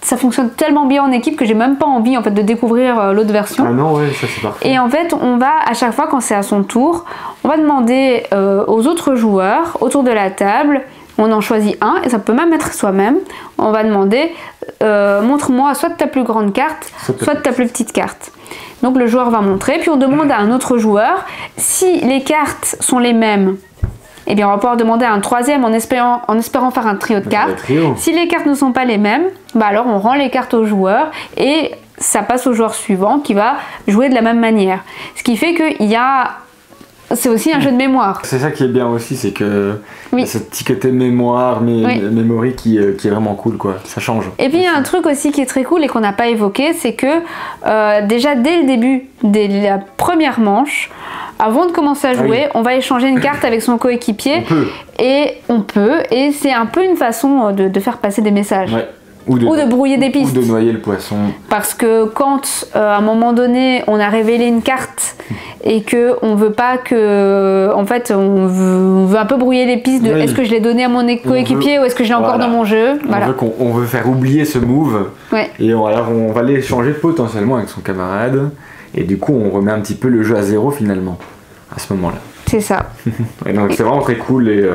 ça fonctionne tellement bien en équipe que j'ai même pas envie en fait de découvrir l'autre version. Ah non, ça c'est parfait. Et en fait, on va à chaque fois quand c'est à son tour, on va demander aux autres joueurs autour de la table On en choisit un, et ça peut même être soi-même. On va demander, montre-moi soit ta plus grande carte, soit ta plus petite carte. Donc le joueur va montrer, puis on demande à un autre joueur, si les cartes sont les mêmes, eh bien on va pouvoir demander à un troisième en espérant faire un trio de cartes. Si les cartes ne sont pas les mêmes, bah alors on rend les cartes au joueur et ça passe au joueur suivant qui va jouer de la même manière. Ce qui fait qu'il y a... C'est aussi un jeu de mémoire. C'est ça qui est bien aussi, c'est que oui. Ce petit côté mémoire, memory qui est vraiment cool, quoi. Ça change. Et puis il y a un truc aussi qui est très cool et qu'on n'a pas évoqué, c'est que déjà dès le début, dès la première manche, avant de commencer à jouer, on va échanger une carte avec son coéquipier. On peut, et c'est un peu une façon de faire passer des messages. Ouais. Ou de brouiller des pistes. Ou de noyer le poisson. Parce que quand, à un moment donné, on a révélé une carte et qu'on veut pas que... En fait, on veut un peu brouiller les pistes de est-ce que je l'ai donné à mon coéquipier ou est-ce que je l'ai encore dans mon jeu. Voilà. On veut faire oublier ce move. Et alors on va l'échanger potentiellement avec son camarade. Et du coup, on remet un petit peu le jeu à zéro finalement, à ce moment-là. C'est ça. Et donc c'est vraiment très cool et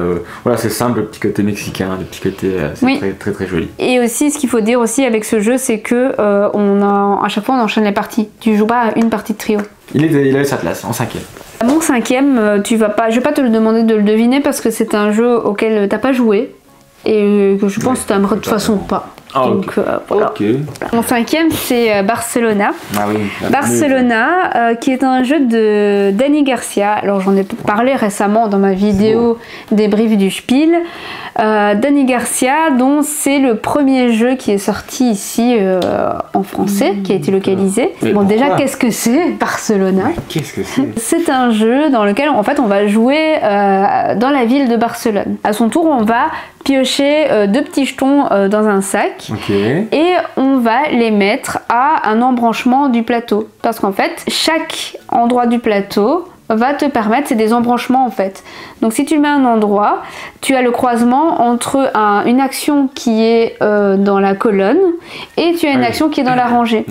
voilà, c'est simple, le petit côté mexicain, le petit côté c'est très, très joli. Et aussi ce qu'il faut dire aussi avec ce jeu, c'est que à chaque fois on enchaîne les parties. Tu joues pas à une partie de trio. Il avait sa place en 5e. Mon 5e, je vais pas te le demander de le deviner parce que c'est un jeu auquel t'as pas joué et que je pense que t'aimerais de toute façon pas. Ah, donc voilà. Mon 5e c'est Barcelona. Ah oui. Barcelona qui est un jeu de Dani Garcia. Alors j'en ai parlé récemment dans ma vidéo débrief du Spiel. Dani Garcia, dont c'est le premier jeu qui est sorti ici en français, qui a été localisé. Mais bon, déjà, qu'est-ce que c'est Barcelona? Qu'est-ce que c'est? C'est un jeu dans lequel en fait on va jouer dans la ville de Barcelone. À son tour, on va piocher 2 petits jetons dans un sac et on va les mettre à un embranchement du plateau. Parce qu'en fait, chaque endroit du plateau va te permettre, c'est des embranchements en fait. Donc si tu mets un endroit, tu as le croisement entre une action qui est dans la colonne et tu as une action qui est dans la rangée.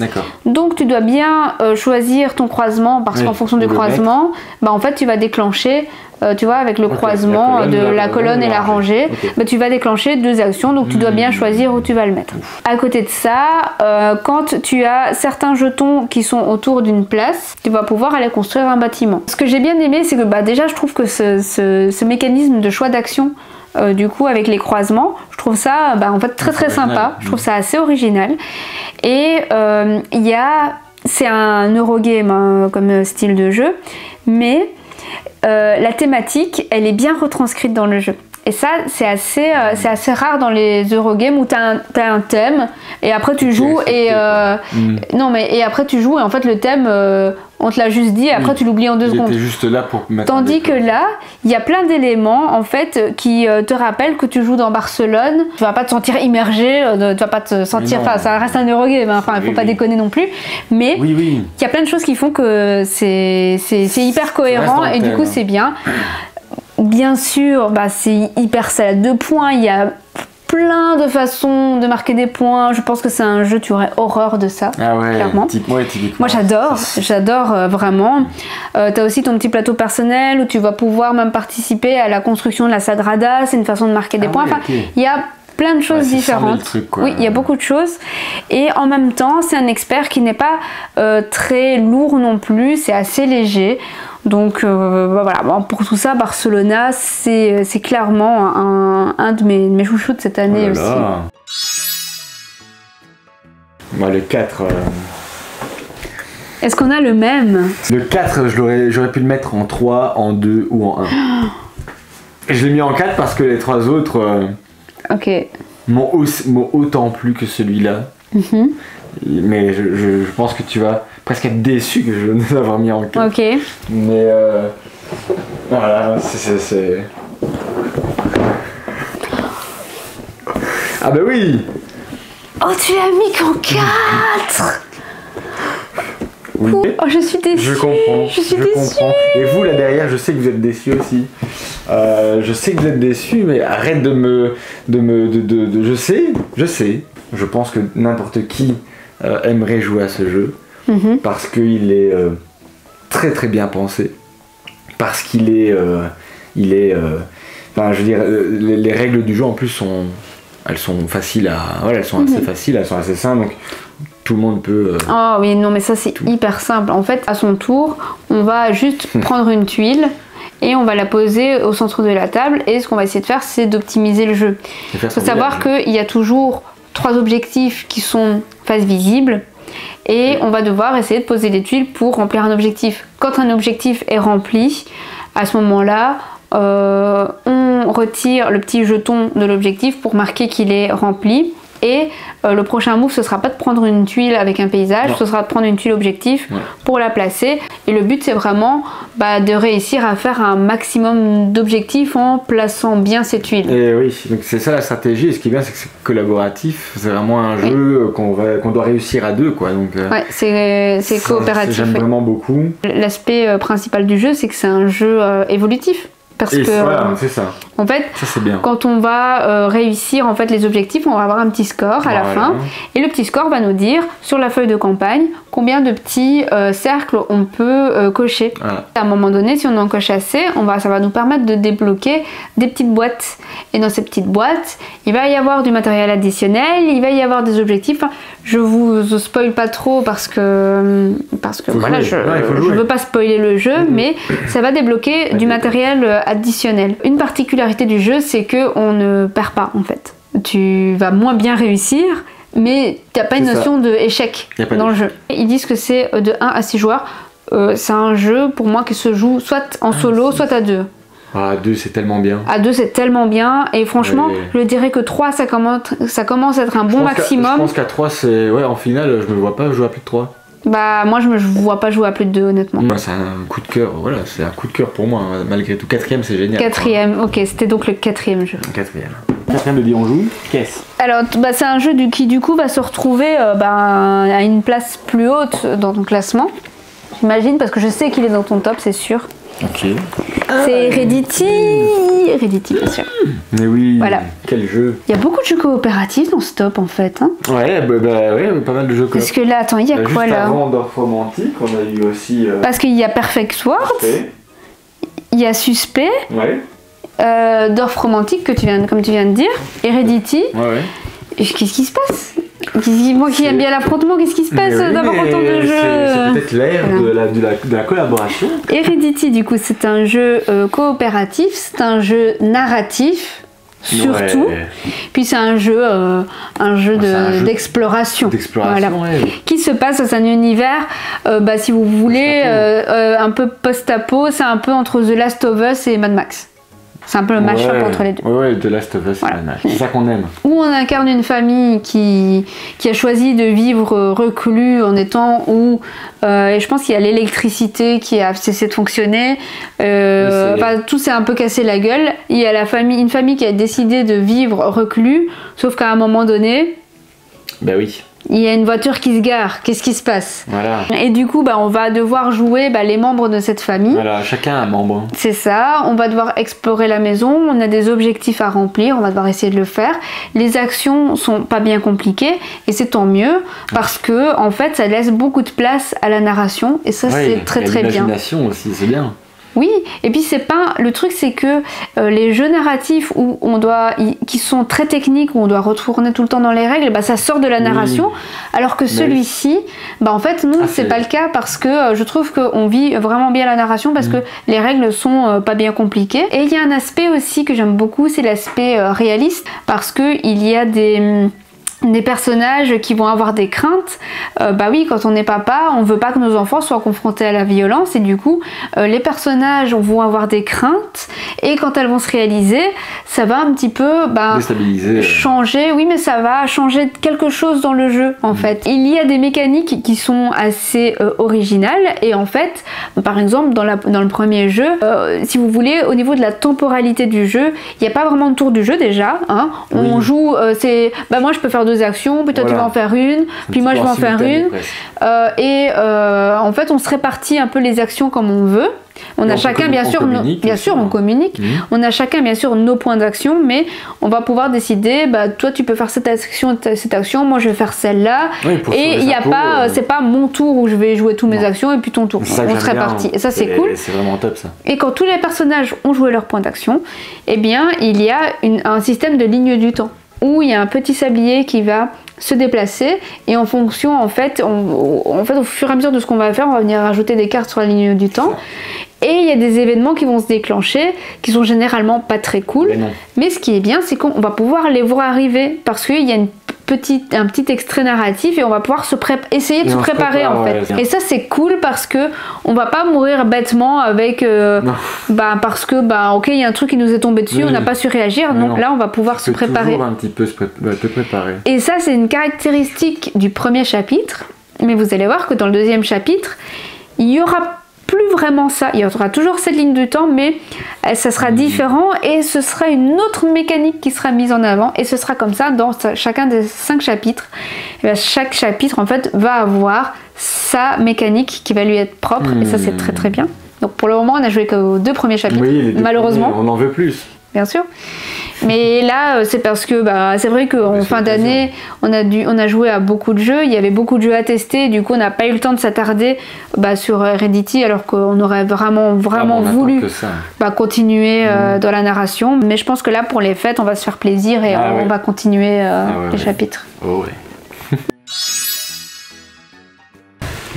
Donc tu dois bien choisir ton croisement parce qu'en fonction du croisement, bah, en fait tu vas déclencher tu vois, avec le croisement de la colonne et la rangée, bah, tu vas déclencher 2 actions, donc tu dois bien choisir où tu vas le mettre. À côté de ça, quand tu as certains jetons qui sont autour d'une place, tu vas pouvoir aller construire un bâtiment. Ce que j'ai bien aimé, c'est que bah, déjà je trouve que ce mécanisme de choix d'action, du coup avec les croisements, je trouve ça en fait très sympa, je trouve ça assez original. Et c'est un Eurogame comme style de jeu, mais la thématique, elle est bien retranscrite dans le jeu. Et ça, c'est assez rare dans les Eurogames où t'as un thème et après tu joues et après tu joues et en fait le thème on te l'a juste dit et après tu l'oublies en 2 secondes. T'es juste là pour mettre. Tandis que là, il y a plein d'éléments en fait qui te rappellent que tu joues dans Barcelone. Tu vas pas te sentir immergé, tu vas pas te sentir. Enfin, ça reste un Eurogame. Enfin, il faut pas déconner non plus. Mais il y a plein de choses qui font que c'est hyper cohérent et du coup c'est bien. Bien sûr, bah, c'est hyper salade de points, il y a plein de façons de marquer des points. Je pense que c'est un jeu, tu aurais horreur de ça, clairement. Typiquement. Moi j'adore vraiment. T'as aussi ton petit plateau personnel où tu vas pouvoir même participer à la construction de la Sagrada, c'est une façon de marquer des points. Enfin, il y a plein de choses différentes. Oui, il y a beaucoup de choses. Et en même temps, c'est un expert qui n'est pas très lourd non plus, c'est assez léger. Donc voilà, bon, pour tout ça, Barcelona, c'est clairement un de mes chouchous de cette année aussi. Moi, le 4... Est-ce qu'on a le même? Le 4, j'aurais pu le mettre en 3, en 2 ou en 1. Je l'ai mis en 4 parce que les 3 autres m'ont autant plu que celui-là. Mais je pense que tu vas presque être déçu que je ne l'avoir mis en 4. Mais voilà, c'est... Ah bah oui. Oh, tu l'as mis qu'en 4. Oui. Oh, je suis déçue. Je comprends. Je comprends. Et vous là derrière, je sais que vous êtes déçus aussi. Je sais que vous êtes déçus, mais arrête je sais. Je pense que n'importe qui aimerait jouer à ce jeu parce qu'il est très très bien pensé, parce qu'il est Enfin, je veux dire, les règles du jeu en plus elles sont faciles à. Voilà, elles sont assez faciles, elles sont assez simples, donc tout le monde peut. Oh oui, non, mais ça c'est hyper simple. En fait, à son tour, on va juste prendre une tuile et on va la poser au centre de la table. Et ce qu'on va essayer de faire, c'est d'optimiser le jeu. Il faut savoir qu'il y a toujours 3 objectifs qui sont face visible. Et on va devoir essayer de poser des tuiles pour remplir un objectif. Quand un objectif est rempli, à ce moment-là, on retire le petit jeton de l'objectif pour marquer qu'il est rempli. Et le prochain move, ce sera pas de prendre une tuile avec un paysage, ce sera de prendre une tuile objectif pour la placer. Et le but, c'est vraiment de réussir à faire un maximum d'objectifs en plaçant bien ces tuiles. Et oui, donc c'est ça la stratégie. Et ce qui est bien, c'est que c'est collaboratif. C'est vraiment un jeu qu'on doit réussir à 2, quoi. Donc, ouais, c'est coopératif. J'aime vraiment beaucoup. L'aspect principal du jeu, c'est que c'est un jeu évolutif. Parce que voilà, c'est ça. En fait, ça, c'est bien. Quand on va réussir en fait les objectifs, on va avoir un petit score à la fin, et le petit score va nous dire sur la feuille de campagne combien de petits cercles on peut cocher. À un moment donné, si on en coche assez, ça va nous permettre de débloquer des petites boîtes. Et dans ces petites boîtes, il va y avoir du matériel additionnel, il va y avoir des objectifs. Enfin, je vous spoil pas trop parce que voilà, je veux pas spoiler le jeu, mais ça va débloquer du matériel additionnel. Une particularité du jeu, c'est que on ne perd pas en fait. Tu vas moins bien réussir, mais tu n'as pas une notion d'échec dans le jeu. Ils disent que c'est de 1 à 6 joueurs. C'est un jeu pour moi qui se joue soit en solo, soit à 2. À 2, c'est tellement bien. À 2, c'est tellement bien. Et franchement, je dirais que 3, ça commence à être un bon maximum. Je pense qu'à 3, c'est. Ouais, en finale, je me vois pas jouer à plus de 3. Moi, je me vois pas jouer à plus de 2, honnêtement. C'est un coup de cœur. Voilà, c'est un coup de cœur pour moi, malgré tout. 4ème, c'est génial. 4ème, ok, c'était donc le 4ème jeu. 4ème de Dit on joue. Qu'est-ce ? Alors, c'est un jeu qui, du coup, va se retrouver à une place plus haute dans ton classement. J'imagine, parce que je sais qu'il est dans ton top, c'est sûr. Ok. C'est Heredity. Heredity, bien sûr. Mais oui, quel jeu. Il y a beaucoup de jeux coopératifs dans ce top en fait. Hein. Ouais, pas mal de jeux coopératifs. Parce que là, attends, il y a quoi là ? Avant Dorfromantik, on a eu aussi. Parce qu'il y a Perfect Sword. Il y a Suspect. Ouais. Dorfromantik, comme tu viens de dire. Heredity. Ouais. Qu'est-ce qui se passe ? Moi qui aime bien l'affrontement, qu'est-ce qui se passe d'avoir autant de jeux ? C'est peut-être l'ère de la collaboration. Heredity, du coup, c'est un jeu coopératif, c'est un jeu narratif, surtout. Puis c'est un jeu d'exploration. Qui se passe dans un univers, si vous voulez, un peu post-apo, c'est un peu entre The Last of Us et Mad Max. C'est un peu le mash-up entre les deux. Ouais, The Last of Us, c'est ça qu'on aime. Où on incarne une famille qui a choisi de vivre reclus en des temps où, et je pense qu'il y a l'électricité qui a cessé de fonctionner, tout s'est un peu cassé la gueule. Il y a une famille qui a décidé de vivre reclus, sauf qu'à un moment donné... oui. Il y a une voiture qui se gare, qu'est-ce qui se passe ? Et du coup, on va devoir jouer les membres de cette famille. Voilà, chacun un membre. C'est ça, on va devoir explorer la maison, on a des objectifs à remplir, on va devoir essayer de le faire. Les actions sont pas bien compliquées, et c'est tant mieux, parce que en fait, ça laisse beaucoup de place à la narration, et ça c'est très très bien. L'imagination aussi, c'est bien. Oui, et puis c'est pas le truc, c'est que les jeux narratifs qui sont très techniques, où on doit retourner tout le temps dans les règles, ça sort de la narration, alors que celui-ci, en fait non, c'est pas le cas, parce que je trouve qu'on vit vraiment bien la narration, parce que les règles sont pas bien compliquées. Et il y a un aspect aussi que j'aime beaucoup, c'est l'aspect réaliste, parce que il y a des personnages qui vont avoir des craintes. Oui, quand on est papa, on veut pas que nos enfants soient confrontés à la violence, et du coup les personnages vont avoir des craintes, et quand elles vont se réaliser, ça va un petit peu déstabiliser, changer, oui, mais ça va changer quelque chose dans le jeu en fait. Il y a des mécaniques qui sont assez originales, et en fait, par exemple dans le premier jeu, si vous voulez, au niveau de la temporalité du jeu, il n'y a pas vraiment de tour du jeu déjà, hein. On joue, moi je peux faire faire 2 actions, puis toi tu vas en faire une, puis moi je vais en faire une. En fait, on se répartit un peu les actions comme on veut. On a chacun, bien sûr, on communique. On a chacun, bien sûr, nos points d'action, mais on va pouvoir décider, bah, toi, tu peux faire cette action, moi, je vais faire celle-là. Oui, et il n'y a pas, c'est pas mon tour où je vais jouer toutes mes actions et puis ton tour. On se répartit. Et ça, c'est cool. C'est vraiment top, ça. Et quand tous les personnages ont joué leur point d'action, eh bien, il y a un système de ligne du temps où il y a un petit sablier qui va se déplacer et en fonction en fait au fur et à mesure de ce qu'on va faire, on va venir rajouter des cartes sur la ligne du temps et il y a des événements qui vont se déclencher qui sont généralement pas très cool, mais ce qui est bien c'est qu'on va pouvoir les voir arriver parce qu'il y a un petit extrait narratif et on va pouvoir essayer de se préparer en fait. Et ça c'est cool parce que on va pas mourir bêtement avec parce que ok il y a un truc qui nous est tombé dessus, on n'a pas su réagir, donc là on va pouvoir se préparer. Toujours un petit peu te préparer. Et ça c'est une caractéristique du premier chapitre, mais vous allez voir que dans le deuxième chapitre il y aura plus vraiment ça, il y aura toujours cette ligne du temps mais ça sera différent et ce sera une autre mécanique qui sera mise en avant et ce sera comme ça dans chacun des 5 chapitres. Et bien, chaque chapitre en fait va avoir sa mécanique qui va lui être propre et ça c'est très très bien. Donc pour le moment on a joué qu'aux 2 premiers chapitres, malheureusement. On en veut plus. Bien sûr. Mais là, c'est parce que c'est vrai qu'en fin d'année, on a joué à beaucoup de jeux, il y avait beaucoup de jeux à tester, du coup on n'a pas eu le temps de s'attarder sur Heredity alors qu'on aurait vraiment voulu continuer dans la narration. Mais je pense que là, pour les fêtes, on va se faire plaisir et on va continuer les chapitres. Oh ouais.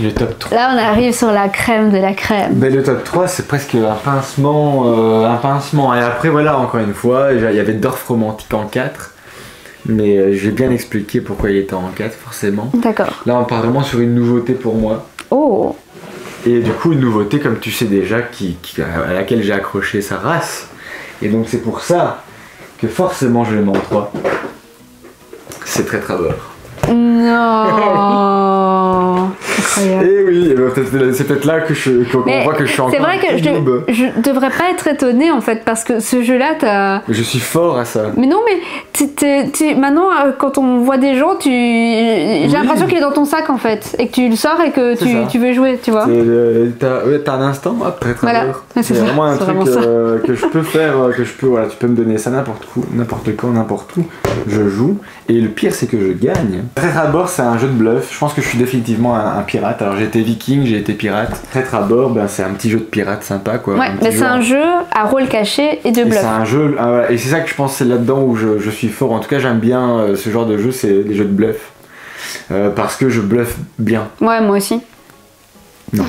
Le top 3. Là, on arrive sur la crème de la crème. Ben, le top 3, c'est presque un pincement. Et après, voilà, encore une fois, il y avait Dorf Romantique en 4. Mais j'ai bien expliqué pourquoi il était en 4, forcément. D'accord. Là, on part vraiment sur une nouveauté pour moi. Oh. Et du coup, une nouveauté, comme tu sais déjà, à laquelle j'ai accroché sa race. Et donc, c'est pour ça que forcément, je le mets en 3. C'est Très Trabeur. Non. Et oui, c'est peut-être là qu'on voit que je suis encore. C'est vrai que je devrais pas être étonnée en fait parce que ce jeu-là, je suis fort à ça. Mais non, mais maintenant quand on voit des gens, j'ai l'impression qu'il est dans ton sac en fait et que tu le sors et que tu veux jouer, tu vois. T'as un instant après voilà. C'est vraiment un truc que je peux faire, tu peux me donner ça n'importe quand, n'importe où. Je joue et le pire c'est que je gagne. Très Trabeur, c'est un jeu de bluff. Je pense que je suis définitivement un pirate. Alors j'ai été viking, j'ai été pirate. Très Trabeur, c'est un petit jeu de pirate sympa quoi. Ouais, mais c'est un jeu à rôle caché et de bluff. C'est un jeu, et c'est ça que je pense c'est là-dedans où je suis fort. En tout cas j'aime bien ce genre de jeu, c'est les jeux de bluff. Parce que je bluffe bien. Ouais, moi aussi. Non.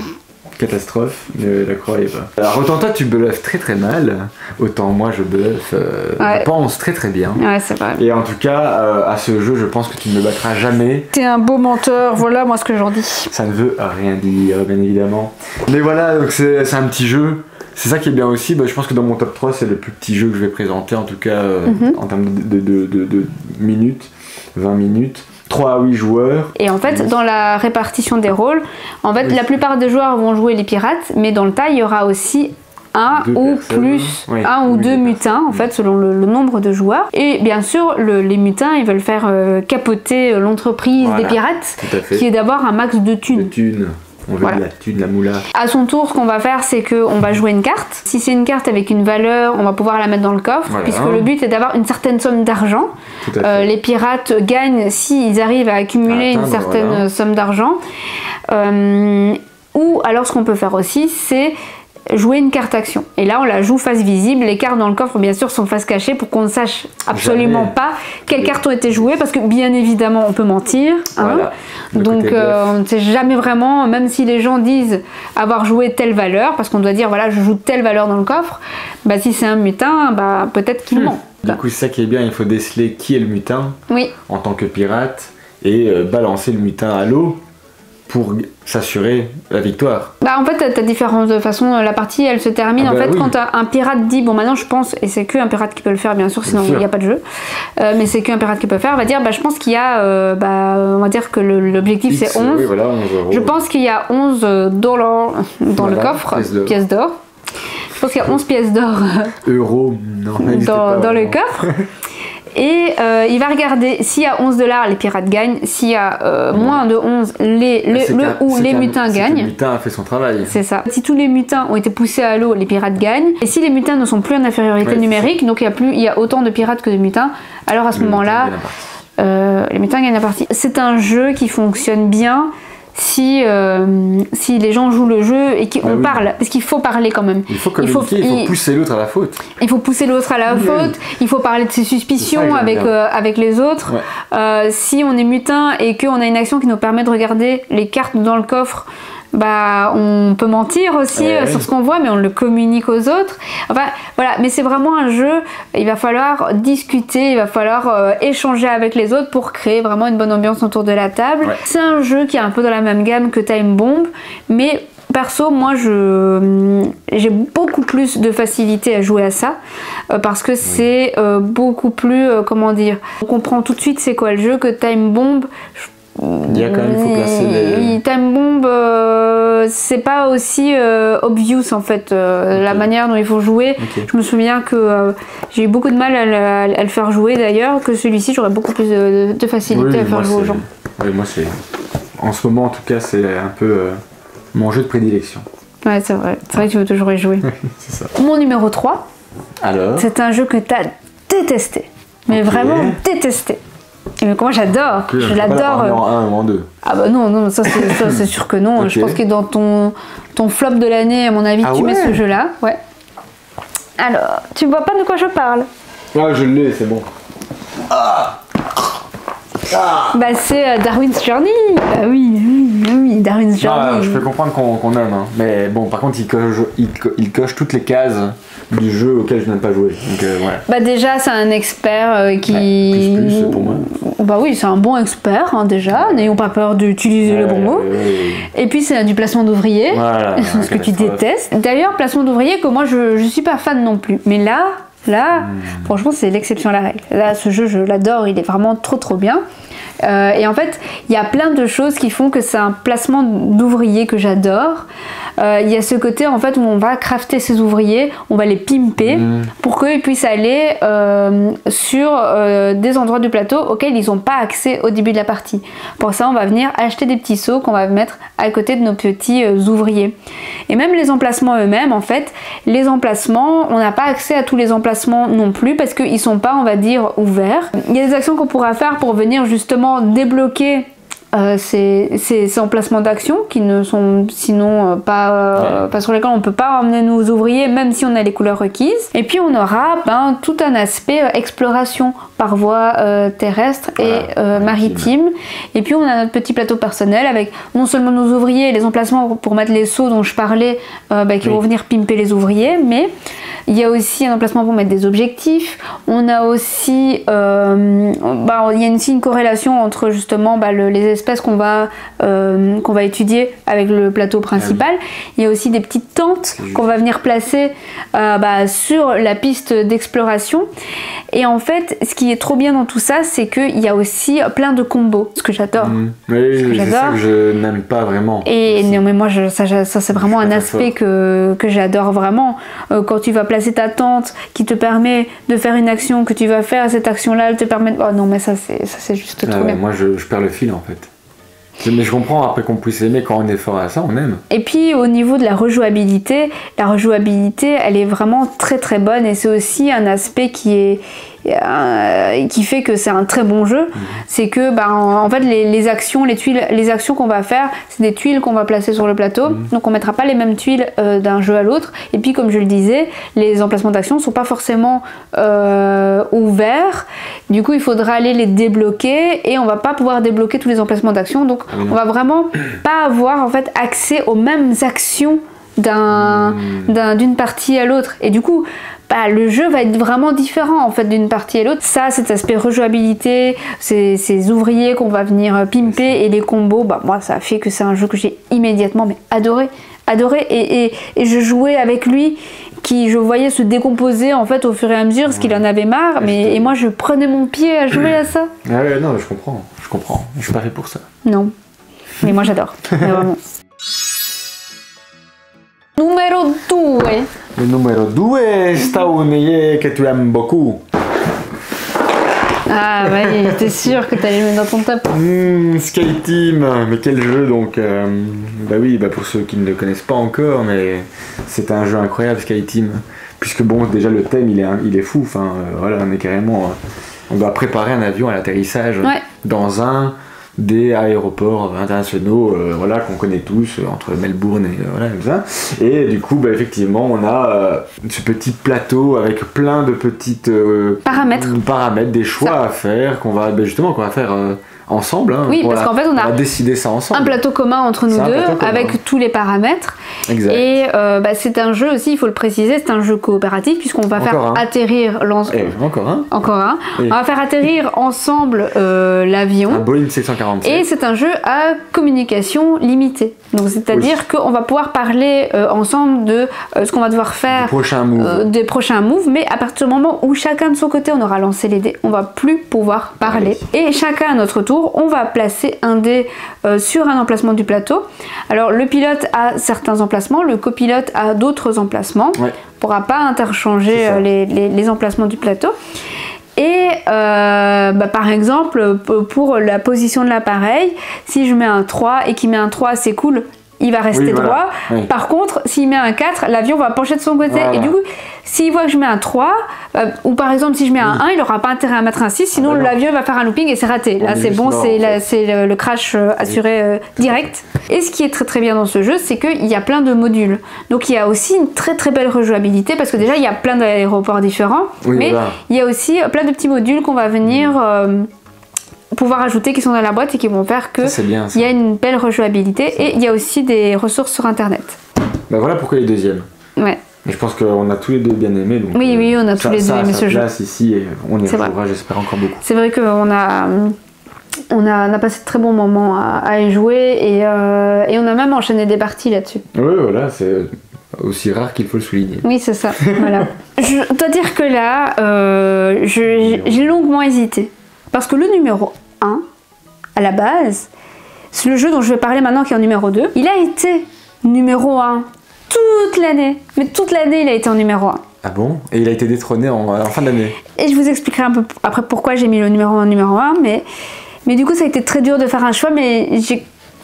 Catastrophe, ne la croyez pas. Alors autant toi tu bluffes très très mal, autant moi je bluffe, je pense très très bien. Ouais, c'est vrai. Et en tout cas, à ce jeu, je pense que tu ne me battras jamais. T'es un beau menteur, voilà moi ce que j'en dis. Ça ne veut rien dire, bien évidemment. Mais voilà, donc c'est un petit jeu. C'est ça qui est bien aussi, je pense que dans mon top 3, c'est le plus petit jeu que je vais présenter, en tout cas en termes de minutes, 20 minutes. 3 à 8 joueurs. Et en fait, dans la répartition des rôles, en fait, la plupart des joueurs vont jouer les pirates, mais dans le tas, il y aura aussi un ou deux mutins, en fait, selon le nombre de joueurs. Et bien sûr, les mutins, ils veulent faire capoter l'entreprise des pirates, qui est d'avoir un max de thunes. On veut de la thune, la moula. À son tour, ce qu'on va faire, c'est qu'on va jouer une carte. Si c'est une carte avec une valeur, on va pouvoir la mettre dans le coffre, puisque le but est d'avoir une certaine somme d'argent. Les pirates gagnent s'ils arrivent à accumuler une certaine somme d'argent. Ou alors, ce qu'on peut faire aussi, c'est jouer une carte action. Et là, on la joue face visible. Les cartes dans le coffre, bien sûr, sont face cachée pour qu'on ne sache absolument pas quelles cartes ont été jouées, parce que bien évidemment, on peut mentir. Donc, on ne sait jamais vraiment, même si les gens disent avoir joué telle valeur, parce qu'on doit dire, voilà, je joue telle valeur dans le coffre, si c'est un mutin, peut-être qu'il ment. Du coup, c'est ça qui est bien, il faut déceler qui est le mutin en tant que pirate et balancer le mutin à l'eau pour s'assurer la victoire. En fait, t'as différentes façons. La partie, elle se termine quand un pirate dit, bon maintenant je pense, et c'est qu'un pirate qui peut le faire bien sûr, sinon il n'y a pas de jeu, mais c'est qu'un pirate qui peut le faire, va dire, je pense qu'il y a, on va dire que l'objectif c'est 11. Oui, voilà, 11 euros. Je pense qu'il y a 11 dollars dans le coffre, pièces d'or. Je pense qu'il y a 11 pièces d'or euros, dans le coffre. Et il va regarder s'il y a 11 $, les pirates gagnent. S'il y a moins de 11, les mutins gagnent. Le mutin a fait son travail. C'est ça. Si tous les mutins ont été poussés à l'eau, les pirates gagnent. Et si les mutins ne sont plus en infériorité numérique, donc il y a autant de pirates que de mutins, alors à ce moment-là, les mutins gagnent la partie. C'est un jeu qui fonctionne bien si les gens jouent le jeu et qu'on parle, parce qu'il faut parler quand même. Il faut communiquer, il faut pousser l'autre à la faute. Il faut pousser l'autre à la faute, il faut parler de ses suspicions avec les autres. Si on est mutin et qu'on a une action qui nous permet de regarder les cartes dans le coffre, bah on peut mentir aussi sur ce qu'on voit, mais on le communique aux autres. Enfin voilà, mais c'est vraiment un jeu, il va falloir discuter, il va falloir échanger avec les autres pour créer vraiment une bonne ambiance autour de la table. C'est un jeu qui est un peu dans la même gamme que Time Bomb, mais perso, moi j'ai beaucoup plus de facilité à jouer à ça parce que c'est beaucoup plus, comment dire, on comprend tout de suite c'est quoi le jeu, que Time Bomb. Il y a quand même, faut placer les... Time Bomb, c'est pas aussi obvious en fait, la manière dont il faut jouer. Je me souviens que j'ai eu beaucoup de mal à le faire jouer d'ailleurs, que celui-ci j'aurais beaucoup plus de facilité à faire jouer aux gens. Oui, moi c'est... En ce moment en tout cas c'est un peu mon jeu de prédilection. Ouais, c'est vrai que tu veux toujours y jouer. C'est ça. Mon numéro 3, alors, c'est un jeu que tu as détesté, mais vraiment détesté. Mais moi j'adore, je l'adore. En 1 ou en 2. Ah bah non, ça c'est sûr que non. Je pense que dans ton flop de l'année, à mon avis, tu mets ce jeu-là. Ouais. Alors, tu vois pas de quoi je parle? Ah, je l'ai, c'est bon. Bah c'est Darwin's Journey. Bah oui, Darwin's Journey. Je peux comprendre qu'on aime, hein. Mais bon, par contre, il coche toutes les cases du jeu auquel je n'aime pas jouer. Donc, Bah déjà, c'est un expert qui... plus pour moi. Bah oui, c'est un bon expert hein, déjà. N'ayons pas peur d'utiliser le bon mot. Et puis c'est du placement d'ouvriers, ce que tu détestes. D'ailleurs, placement d'ouvriers que moi je suis pas fan non plus. Mais là, franchement, c'est l'exception à la règle. Là, ce jeu, je l'adore, il est vraiment trop bien. Et en fait, il y a plein de choses qui font que c'est un placement d'ouvriers que j'adore. Il y a ce côté en fait où on va crafter ces ouvriers, on va les pimper pour qu'ils puissent aller sur des endroits du plateau auxquels ils n'ont pas accès au début de la partie. Pour ça, on va venir acheter des petits seaux qu'on va mettre à côté de nos petits ouvriers. Et même les emplacements eux-mêmes, en fait, les emplacements, on n'a pas accès à tous les emplacements non plus parce qu'ils ne sont pas, on va dire, ouverts. Il y a des actions qu'on pourra faire pour venir justement débloquer ces emplacements d'action qui ne sont sinon pas sur lesquels on ne peut pas emmener nos ouvriers même si on a les couleurs requises. Et puis on aura tout un aspect exploration par voie terrestre et maritime. Et puis on a notre petit plateau personnel avec non seulement nos ouvriers et les emplacements pour mettre les seaux dont je parlais qui vont venir pimper les ouvriers, mais il y a aussi un emplacement pour mettre des objectifs. On a aussi il y a aussi une corrélation entre justement les espèces qu'on va étudier avec le plateau principal. Il y a aussi des petites tentes qu'on va venir placer sur la piste d'exploration. Et en fait, ce qui est trop bien dans tout ça, c'est qu'il y a aussi plein de combos, ce que j'adore. Oui, c'est ça que je n'aime pas vraiment. Et non, mais moi, ça c'est vraiment un aspect que j'adore vraiment. Quand tu vas placer ta tente qui te permet de faire une action que tu vas faire, cette action-là, elle te permet... Oh non, mais ça c'est juste trop bien. Moi, je perds le fil, en fait. Mais je comprends après qu'on puisse aimer, quand on est fort à ça, on aime. Et puis au niveau de la rejouabilité, elle est vraiment très bonne et c'est aussi un aspect qui fait que c'est un très bon jeu. C'est que en fait les actions qu'on va faire, c'est des tuiles qu'on va placer sur le plateau. Donc on mettra pas les mêmes tuiles d'un jeu à l'autre. Et puis comme je le disais, les emplacements d'action sont pas forcément ouverts. Du coup il faudra aller les débloquer et on va pas pouvoir débloquer tous les emplacements d'action. Donc on va vraiment pas avoir en fait accès aux mêmes actions d'une partie à l'autre. Et du coup le jeu va être vraiment différent en fait d'une partie à l'autre. Ça, cet aspect rejouabilité, ces ouvriers qu'on va venir pimper et les combos, moi ça fait que c'est un jeu que j'ai immédiatement adoré et je jouais avec lui je voyais se décomposer en fait au fur et à mesure parce qu'il en avait marre, et moi je prenais mon pied à jouer à ça. Non, je comprends, je parie pour ça. Non, mais moi j'adore, vraiment. Numéro 2. Le numéro 2 c'est un que tu aimes beaucoup. Ah ouais, j'étais sûr que t'allais le mettre dans ton top. SkyTeam, mais quel jeu donc bah oui, bah pour ceux qui ne le connaissent pas encore, mais c'est un jeu incroyable SkyTeam. Puisque bon, déjà le thème il est fou, enfin voilà, on est carrément... on doit préparer un avion à l'atterrissage dans un des aéroports internationaux voilà, qu'on connaît tous, entre Melbourne et voilà, comme ça. Et du coup, bah, effectivement, on a ce petit plateau avec plein de petites paramètres, des choix à faire qu'on va faire ensemble. Hein. Oui, parce qu'en fait, on a décidé ça ensemble. Un plateau commun entre nous deux, avec tous les paramètres. Exact. Et c'est un jeu aussi, il faut le préciser, c'est un jeu coopératif, puisqu'on va faire atterrir l'ensemble. Encore un. On va faire atterrir ensemble l'avion. Un Boeing 747. Et c'est un jeu à communication limitée. Donc c'est-à-dire qu'on va pouvoir parler ensemble de ce qu'on va devoir faire, des prochains moves, mais à partir du moment où chacun de son côté on aura lancé les dés, on va plus pouvoir parler. Et chacun à notre tour, on va placer un dé sur un emplacement du plateau. Alors le pilote a certains emplacements, le copilote a d'autres emplacements. On ne pourra pas interchanger les emplacements du plateau. Et par exemple, pour la position de l'appareil, si je mets un 3 et qu'il met un 3, c'est cool, il va rester droit. Oui. Par contre, s'il met un 4, l'avion va pencher de son côté. Voilà. Et du coup, s'il voit que je mets un 3, ou par exemple si je mets un 1, il n'aura pas intérêt à mettre un 6, sinon l'avion va faire un looping et c'est raté. Là, c'est bon, c'est le crash assuré direct. Et ce qui est très très bien dans ce jeu, c'est qu'il y a plein de modules. Donc il y a aussi une très très belle rejouabilité, parce que déjà, il y a plein d'aéroports différents, mais il y a aussi plein de petits modules qu'on va venir... pouvoir ajouter qui sont dans la boîte et qui vont faire que il y a une belle rejouabilité et il y a aussi des ressources sur internet. Bah voilà pourquoi il est deuxième. Ouais. Mais je pense qu'on a tous les deux bien aimé. Donc oui, on a tous les deux aimé ce jeu. Ici et on y rejoindra, j'espère, encore beaucoup. C'est vrai qu'on a passé de très bons moments à y jouer et on a même enchaîné des parties là-dessus. Oui, voilà, c'est aussi rare qu'il faut le souligner. Oui, c'est ça. Voilà. Je dois dire que là, j'ai longuement hésité. Parce que le numéro 1, à la base, c'est le jeu dont je vais parler maintenant qui est en numéro 2. Il a été numéro 1 toute l'année. Mais toute l'année, il a été en numéro 1. Ah bon? Et il a été détrôné en fin d'année. Et je vous expliquerai un peu après pourquoi j'ai mis le numéro 1 en numéro 1. Mais du coup, ça a été très dur de faire un choix. Mais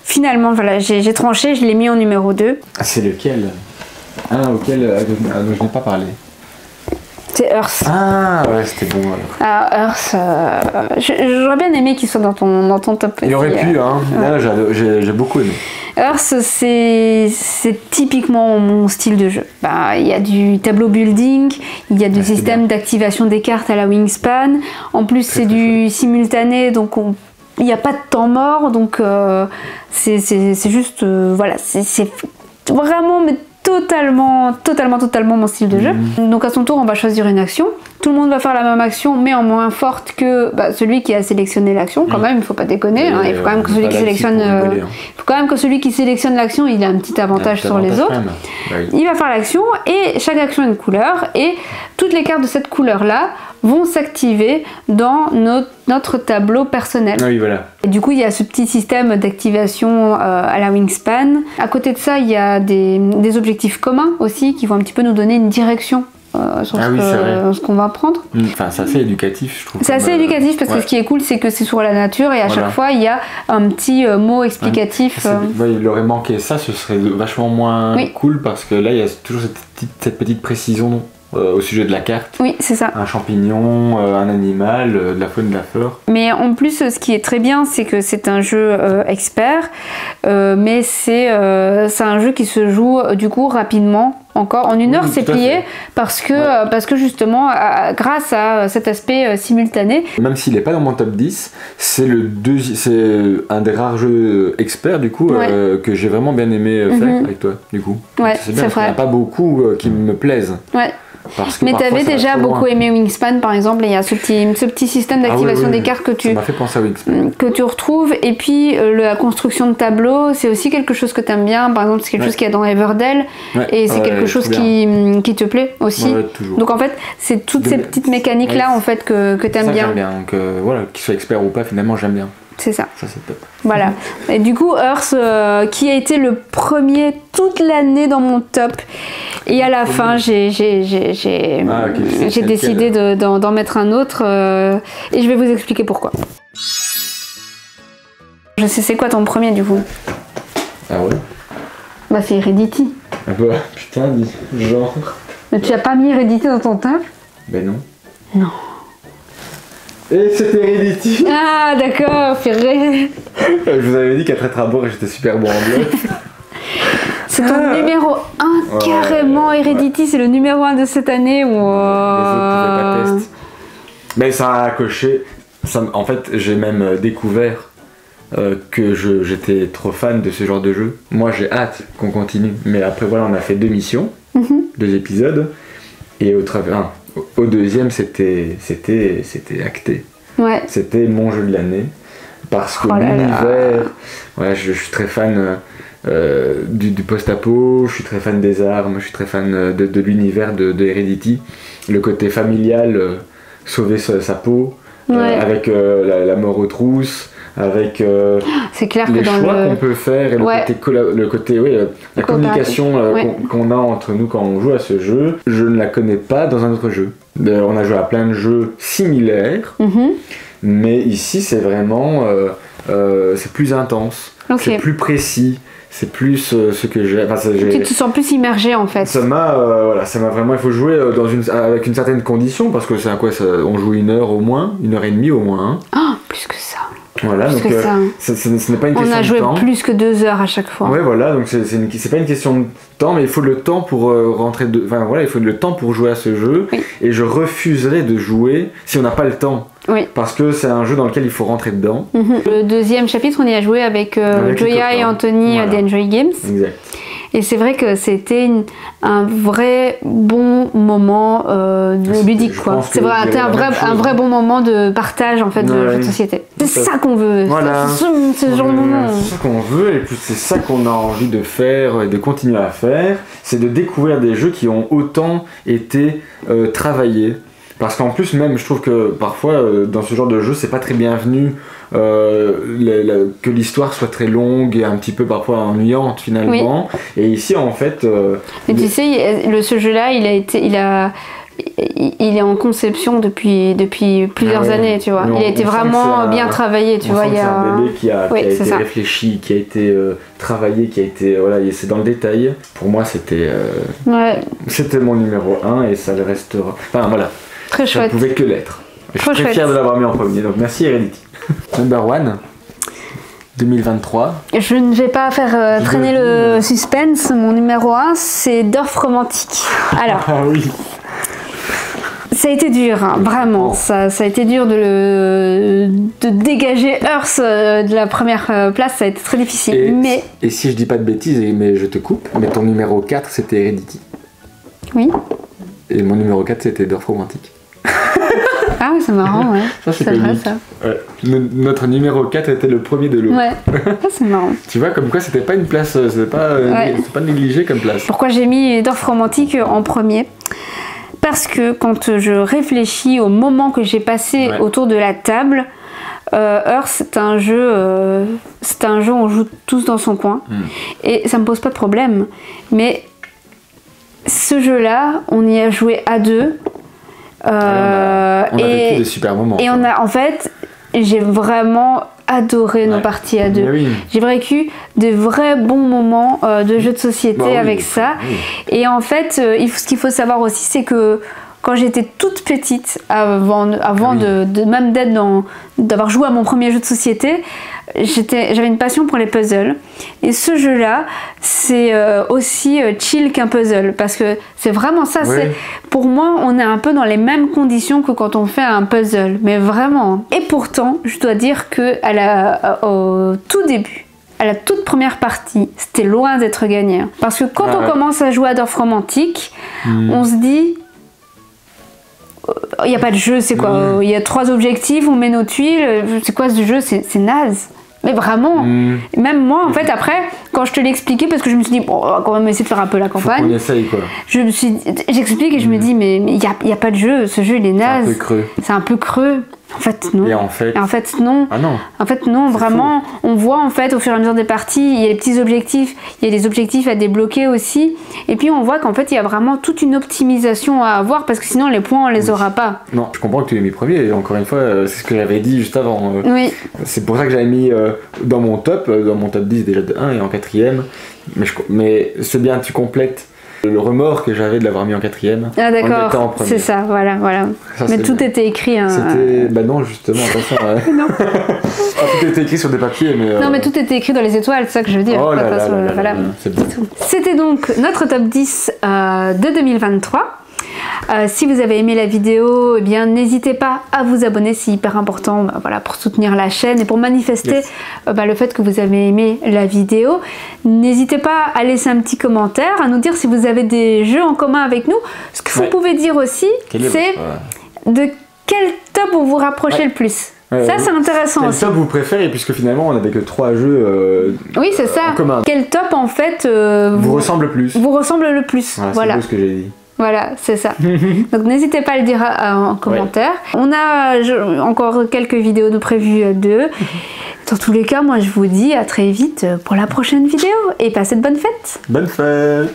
finalement, voilà, j'ai tranché, je l'ai mis en numéro 2. Ah, c'est lequel? Auquel dont je n'ai pas parlé. C'est Earth. Ah ouais, c'était bon alors. Ah, Earth, j'aurais bien aimé qu'il soit dans ton top. Il aurait pu, hein. Là, j'ai beaucoup aimé. Earth, c'est typiquement mon style de jeu. Il y a du tableau building, il y a du système d'activation des cartes à la Wingspan. En plus, c'est du simultané, donc il n'y a pas de temps mort. Donc, c'est juste, voilà, c'est vraiment... mais totalement mon style de jeu. Donc à son tour, on va choisir une action. Tout le monde va faire la même action, mais en moins forte que celui qui a sélectionné l'action. Quand même, il faut pas déconner. Il faut quand même que celui qui sélectionne. Il faut quand même que celui qui sélectionne l'action, il a un petit avantage sur les autres. Il va faire l'action et chaque action a une couleur et toutes les cartes de cette couleur-là vont s'activer dans notre tableau personnel. Oui, voilà. Et du coup, il y a ce petit système d'activation à la Wingspan. À côté de ça, il y a des objectifs communs aussi qui vont un petit peu nous donner une direction sur ce qu'on va prendre. Enfin, c'est assez éducatif, je trouve. C'est assez éducatif parce que ce qui est cool, c'est que c'est sur la nature et à chaque fois, il y a un petit mot explicatif. Il aurait manqué ça, ce serait vachement moins cool parce que là, il y a toujours cette petite précision au sujet de la carte. Oui, c'est ça. Un champignon, un animal, de la faune, de la flore. Mais en plus, ce qui est très bien, c'est que c'est un jeu expert, mais c'est un jeu qui se joue du coup rapidement. Encore en une heure, c'est plié parce que justement, grâce à cet aspect simultané. Même s'il n'est pas dans mon top 10, c'est un des rares jeux experts du coup que j'ai vraiment bien aimé faire avec toi du coup. Ouais, c'est bien, il n'y en a pas beaucoup qui me plaisent. Ouais. Mais tu avais déjà beaucoup aimé Wingspan par exemple, et il y a ce petit système d'activation des cartes ça m'a fait penser à Wingspan. Que tu retrouves, et puis la construction de tableaux, c'est aussi quelque chose que tu aimes bien, par exemple c'est quelque chose qu'il y a dans Everdell, et c'est quelque chose qui te plaît aussi. Donc en fait, c'est toutes ces petites mécaniques là en fait que tu aimes bien. J'aime bien, donc voilà, qu'il soit expert ou pas, finalement j'aime bien. C'est ça. Ça c'est top. Voilà. Et du coup, Earth, qui a été le premier toute l'année dans mon top. Et à la fin, j'ai décidé d'en mettre un autre et je vais vous expliquer pourquoi. Je sais c'est quoi ton premier du coup. Ah ouais? Bah c'est Heredity. Ah bah putain, genre... Mais tu as pas mis Heredity dans ton top? Ben non. Non. Et c'était Heredity. Ah d'accord, purée. Je vous avais dit qu'à traître à bord j'étais super bon en bloc. C'est ton numéro 1 carrément, Heredity, c'est le numéro 1 de cette année. Wow. Les autres pouvaient pas tester. Mais ça a coché. En fait, j'ai même découvert que j'étais trop fan de ce genre de jeu. Moi, j'ai hâte qu'on continue. Mais après, voilà, on a fait 2 missions, 2 épisodes. Et au deuxième, c'était acté. Ouais. C'était mon jeu de l'année. Parce que l'univers... Ouais, je suis très fan... du post-apo, je suis très fan des armes, je suis très fan de l'univers de Heredity, le côté familial, sauver sa peau, avec la mort aux trousses, avec c'est clair les que choix qu'on peut faire et le côté la communication qu'on a entre nous quand on joue à ce jeu, je ne la connais pas dans un autre jeu. On a joué à plein de jeux similaires, mais ici c'est vraiment c'est plus intense, c'est plus précis. C'est plus ce que j'ai. Enfin, tu te sens plus immergé en fait. Ça m'a vraiment. Il faut jouer avec une certaine condition parce que c'est à quoi ça, on joue 1 heure au moins, 1h30 au moins. Ah, plus que ça. Voilà, plus donc que ça. Ce n'est pas une question de temps. On a joué plus que 2 heures à chaque fois. Ouais, voilà, donc c'est pas une question de temps, mais il faut le temps pour rentrer. Enfin voilà, il faut le temps pour jouer à ce jeu. Oui. Et je refuserais de jouer si on n'a pas le temps. Oui. Parce que c'est un jeu dans lequel il faut rentrer dedans. Le deuxième chapitre, on y a joué avec Joya et Anthony d'Enjoy Games. Exact. Et c'est vrai que c'était un vrai bon moment ludique, quoi. C'est vrai, un vrai bon moment de partage en fait de jeux de société. C'est ça qu'on veut. Voilà. C'est ce genre de moment. C'est ça qu'on veut et puis c'est ça qu'on a envie de faire et de continuer à faire. C'est de découvrir des jeux qui ont autant été travaillés. Parce qu'en plus même je trouve que parfois dans ce genre de jeu c'est pas très bienvenu que l'histoire soit très longue et un petit peu parfois ennuyante finalement. Oui. Et ici en fait... Mais tu sais, ce jeu là il est en conception depuis plusieurs années, tu vois. Il a été vraiment bien travaillé, tu vois. C'est un bébé qui a été réfléchi, qui a été travaillé, qui a été... Voilà, c'est dans le détail. Pour moi c'était mon numéro 1 et ça le restera. Enfin voilà. Très chouette. Ça ne pouvait que l'être. Je suis très fier de l'avoir mis en premier, donc merci Heredity. Number 1, 2023. Je ne vais pas faire traîner le suspense. Mon numéro 1, c'est Dorf Romantique. Alors, ah oui. Ça a été dur, hein, vraiment. Ça a été dur de dégager Earth de la première place, ça a été très difficile. Et si je dis pas de bêtises, mais je te coupe, mais ton numéro 4, c'était Heredity. Oui. Et mon numéro 4, c'était Dorf Romantique. Ah oui, c'est marrant, ouais. C'est vrai, ça. Ouais. Notre numéro 4 était le premier de l'eau. Ouais, ça c'est marrant. Tu vois, comme quoi c'était pas une place, c'était pas négligé comme place. Pourquoi j'ai mis Dorf Romantique en premier? Parce que quand je réfléchis au moment que j'ai passé autour de la table, Earth, c'est un jeu où on joue tous dans son coin. Et ça me pose pas de problème. Mais ce jeu-là, on y a joué à 2. On a vécu des super moments. Et en fait, j'ai vraiment adoré nos parties à 2. Oui. J'ai vécu de vrais bons moments de jeux de société avec ça. Oui. Et en fait, ce qu'il faut savoir aussi, c'est que quand j'étais toute petite, avant même d'avoir joué à mon premier jeu de société, j'avais une passion pour les puzzles. Et ce jeu-là, c'est aussi chill qu'un puzzle. Parce que c'est vraiment ça. Oui. Pour moi, on est un peu dans les mêmes conditions que quand on fait un puzzle. Mais vraiment. Et pourtant, je dois dire qu'au tout début, à la toute première partie, c'était loin d'être gagné. Parce que quand on commence à jouer à Dorf Romantique, on se dit... Il n'y a pas de jeu, c'est quoi? Il y a 3 objectifs, on met nos tuiles, c'est quoi ce jeu? C'est naze. Mais vraiment, même moi en fait après, quand je te l'ai expliqué, parce que je me suis dit, bon, on va quand même essayer de faire un peu la campagne. Faut qu'on essaye quoi. J'explique et je me dis, mais il n'y a pas de jeu, ce jeu il est naze. C'est un peu creux. C'est un peu creux. En fait, non. Et en fait non. Ah non. En fait, non, vraiment, on voit en fait au fur et à mesure des parties, il y a les petits objectifs, il y a des objectifs à débloquer aussi. Et puis on voit qu'en fait, il y a vraiment toute une optimisation à avoir parce que sinon les points, on les aura pas. Non, je comprends que tu l'aies mis premier. Et encore une fois, c'est ce que j'avais dit juste avant. Oui. C'est pour ça que j'avais mis dans mon top 10 déjà de 1 et en 4ème. Mais c'est bien, tu complètes le remords que j'avais de l'avoir mis en 4ème. Ah d'accord, c'est ça, voilà. Ça, mais tout était écrit. Hein, Bah non, justement, attention. Non. Tout était écrit sur des papiers, mais... Non, mais tout était écrit dans les étoiles, c'est ça que je veux dire. Oh là là, voilà. c'est bon. C'était donc notre top 10 de 2023. Si vous avez aimé la vidéo, eh bien n'hésitez pas à vous abonner, c'est hyper important voilà, pour soutenir la chaîne et pour manifester le fait que vous avez aimé la vidéo. N'hésitez pas à laisser un petit commentaire, à nous dire si vous avez des jeux en commun avec nous. Ce que vous pouvez dire aussi, c'est de quel top vous vous rapprochez le plus. Ça c'est intéressant aussi. Quel top vous préférez, puisque finalement on n'avait que 3 jeux oui, c'est ça. en commun. Quel top en fait vous ressemble le plus. Vous ressemble le plus. Voilà. C'est beau ce que j'ai dit. Voilà, c'est ça. Donc n'hésitez pas à le dire en commentaire. On a encore quelques vidéos de prévues d'eux. Dans tous les cas, moi je vous dis à très vite pour la prochaine vidéo et passez de bonnes fêtes. Bonne fête.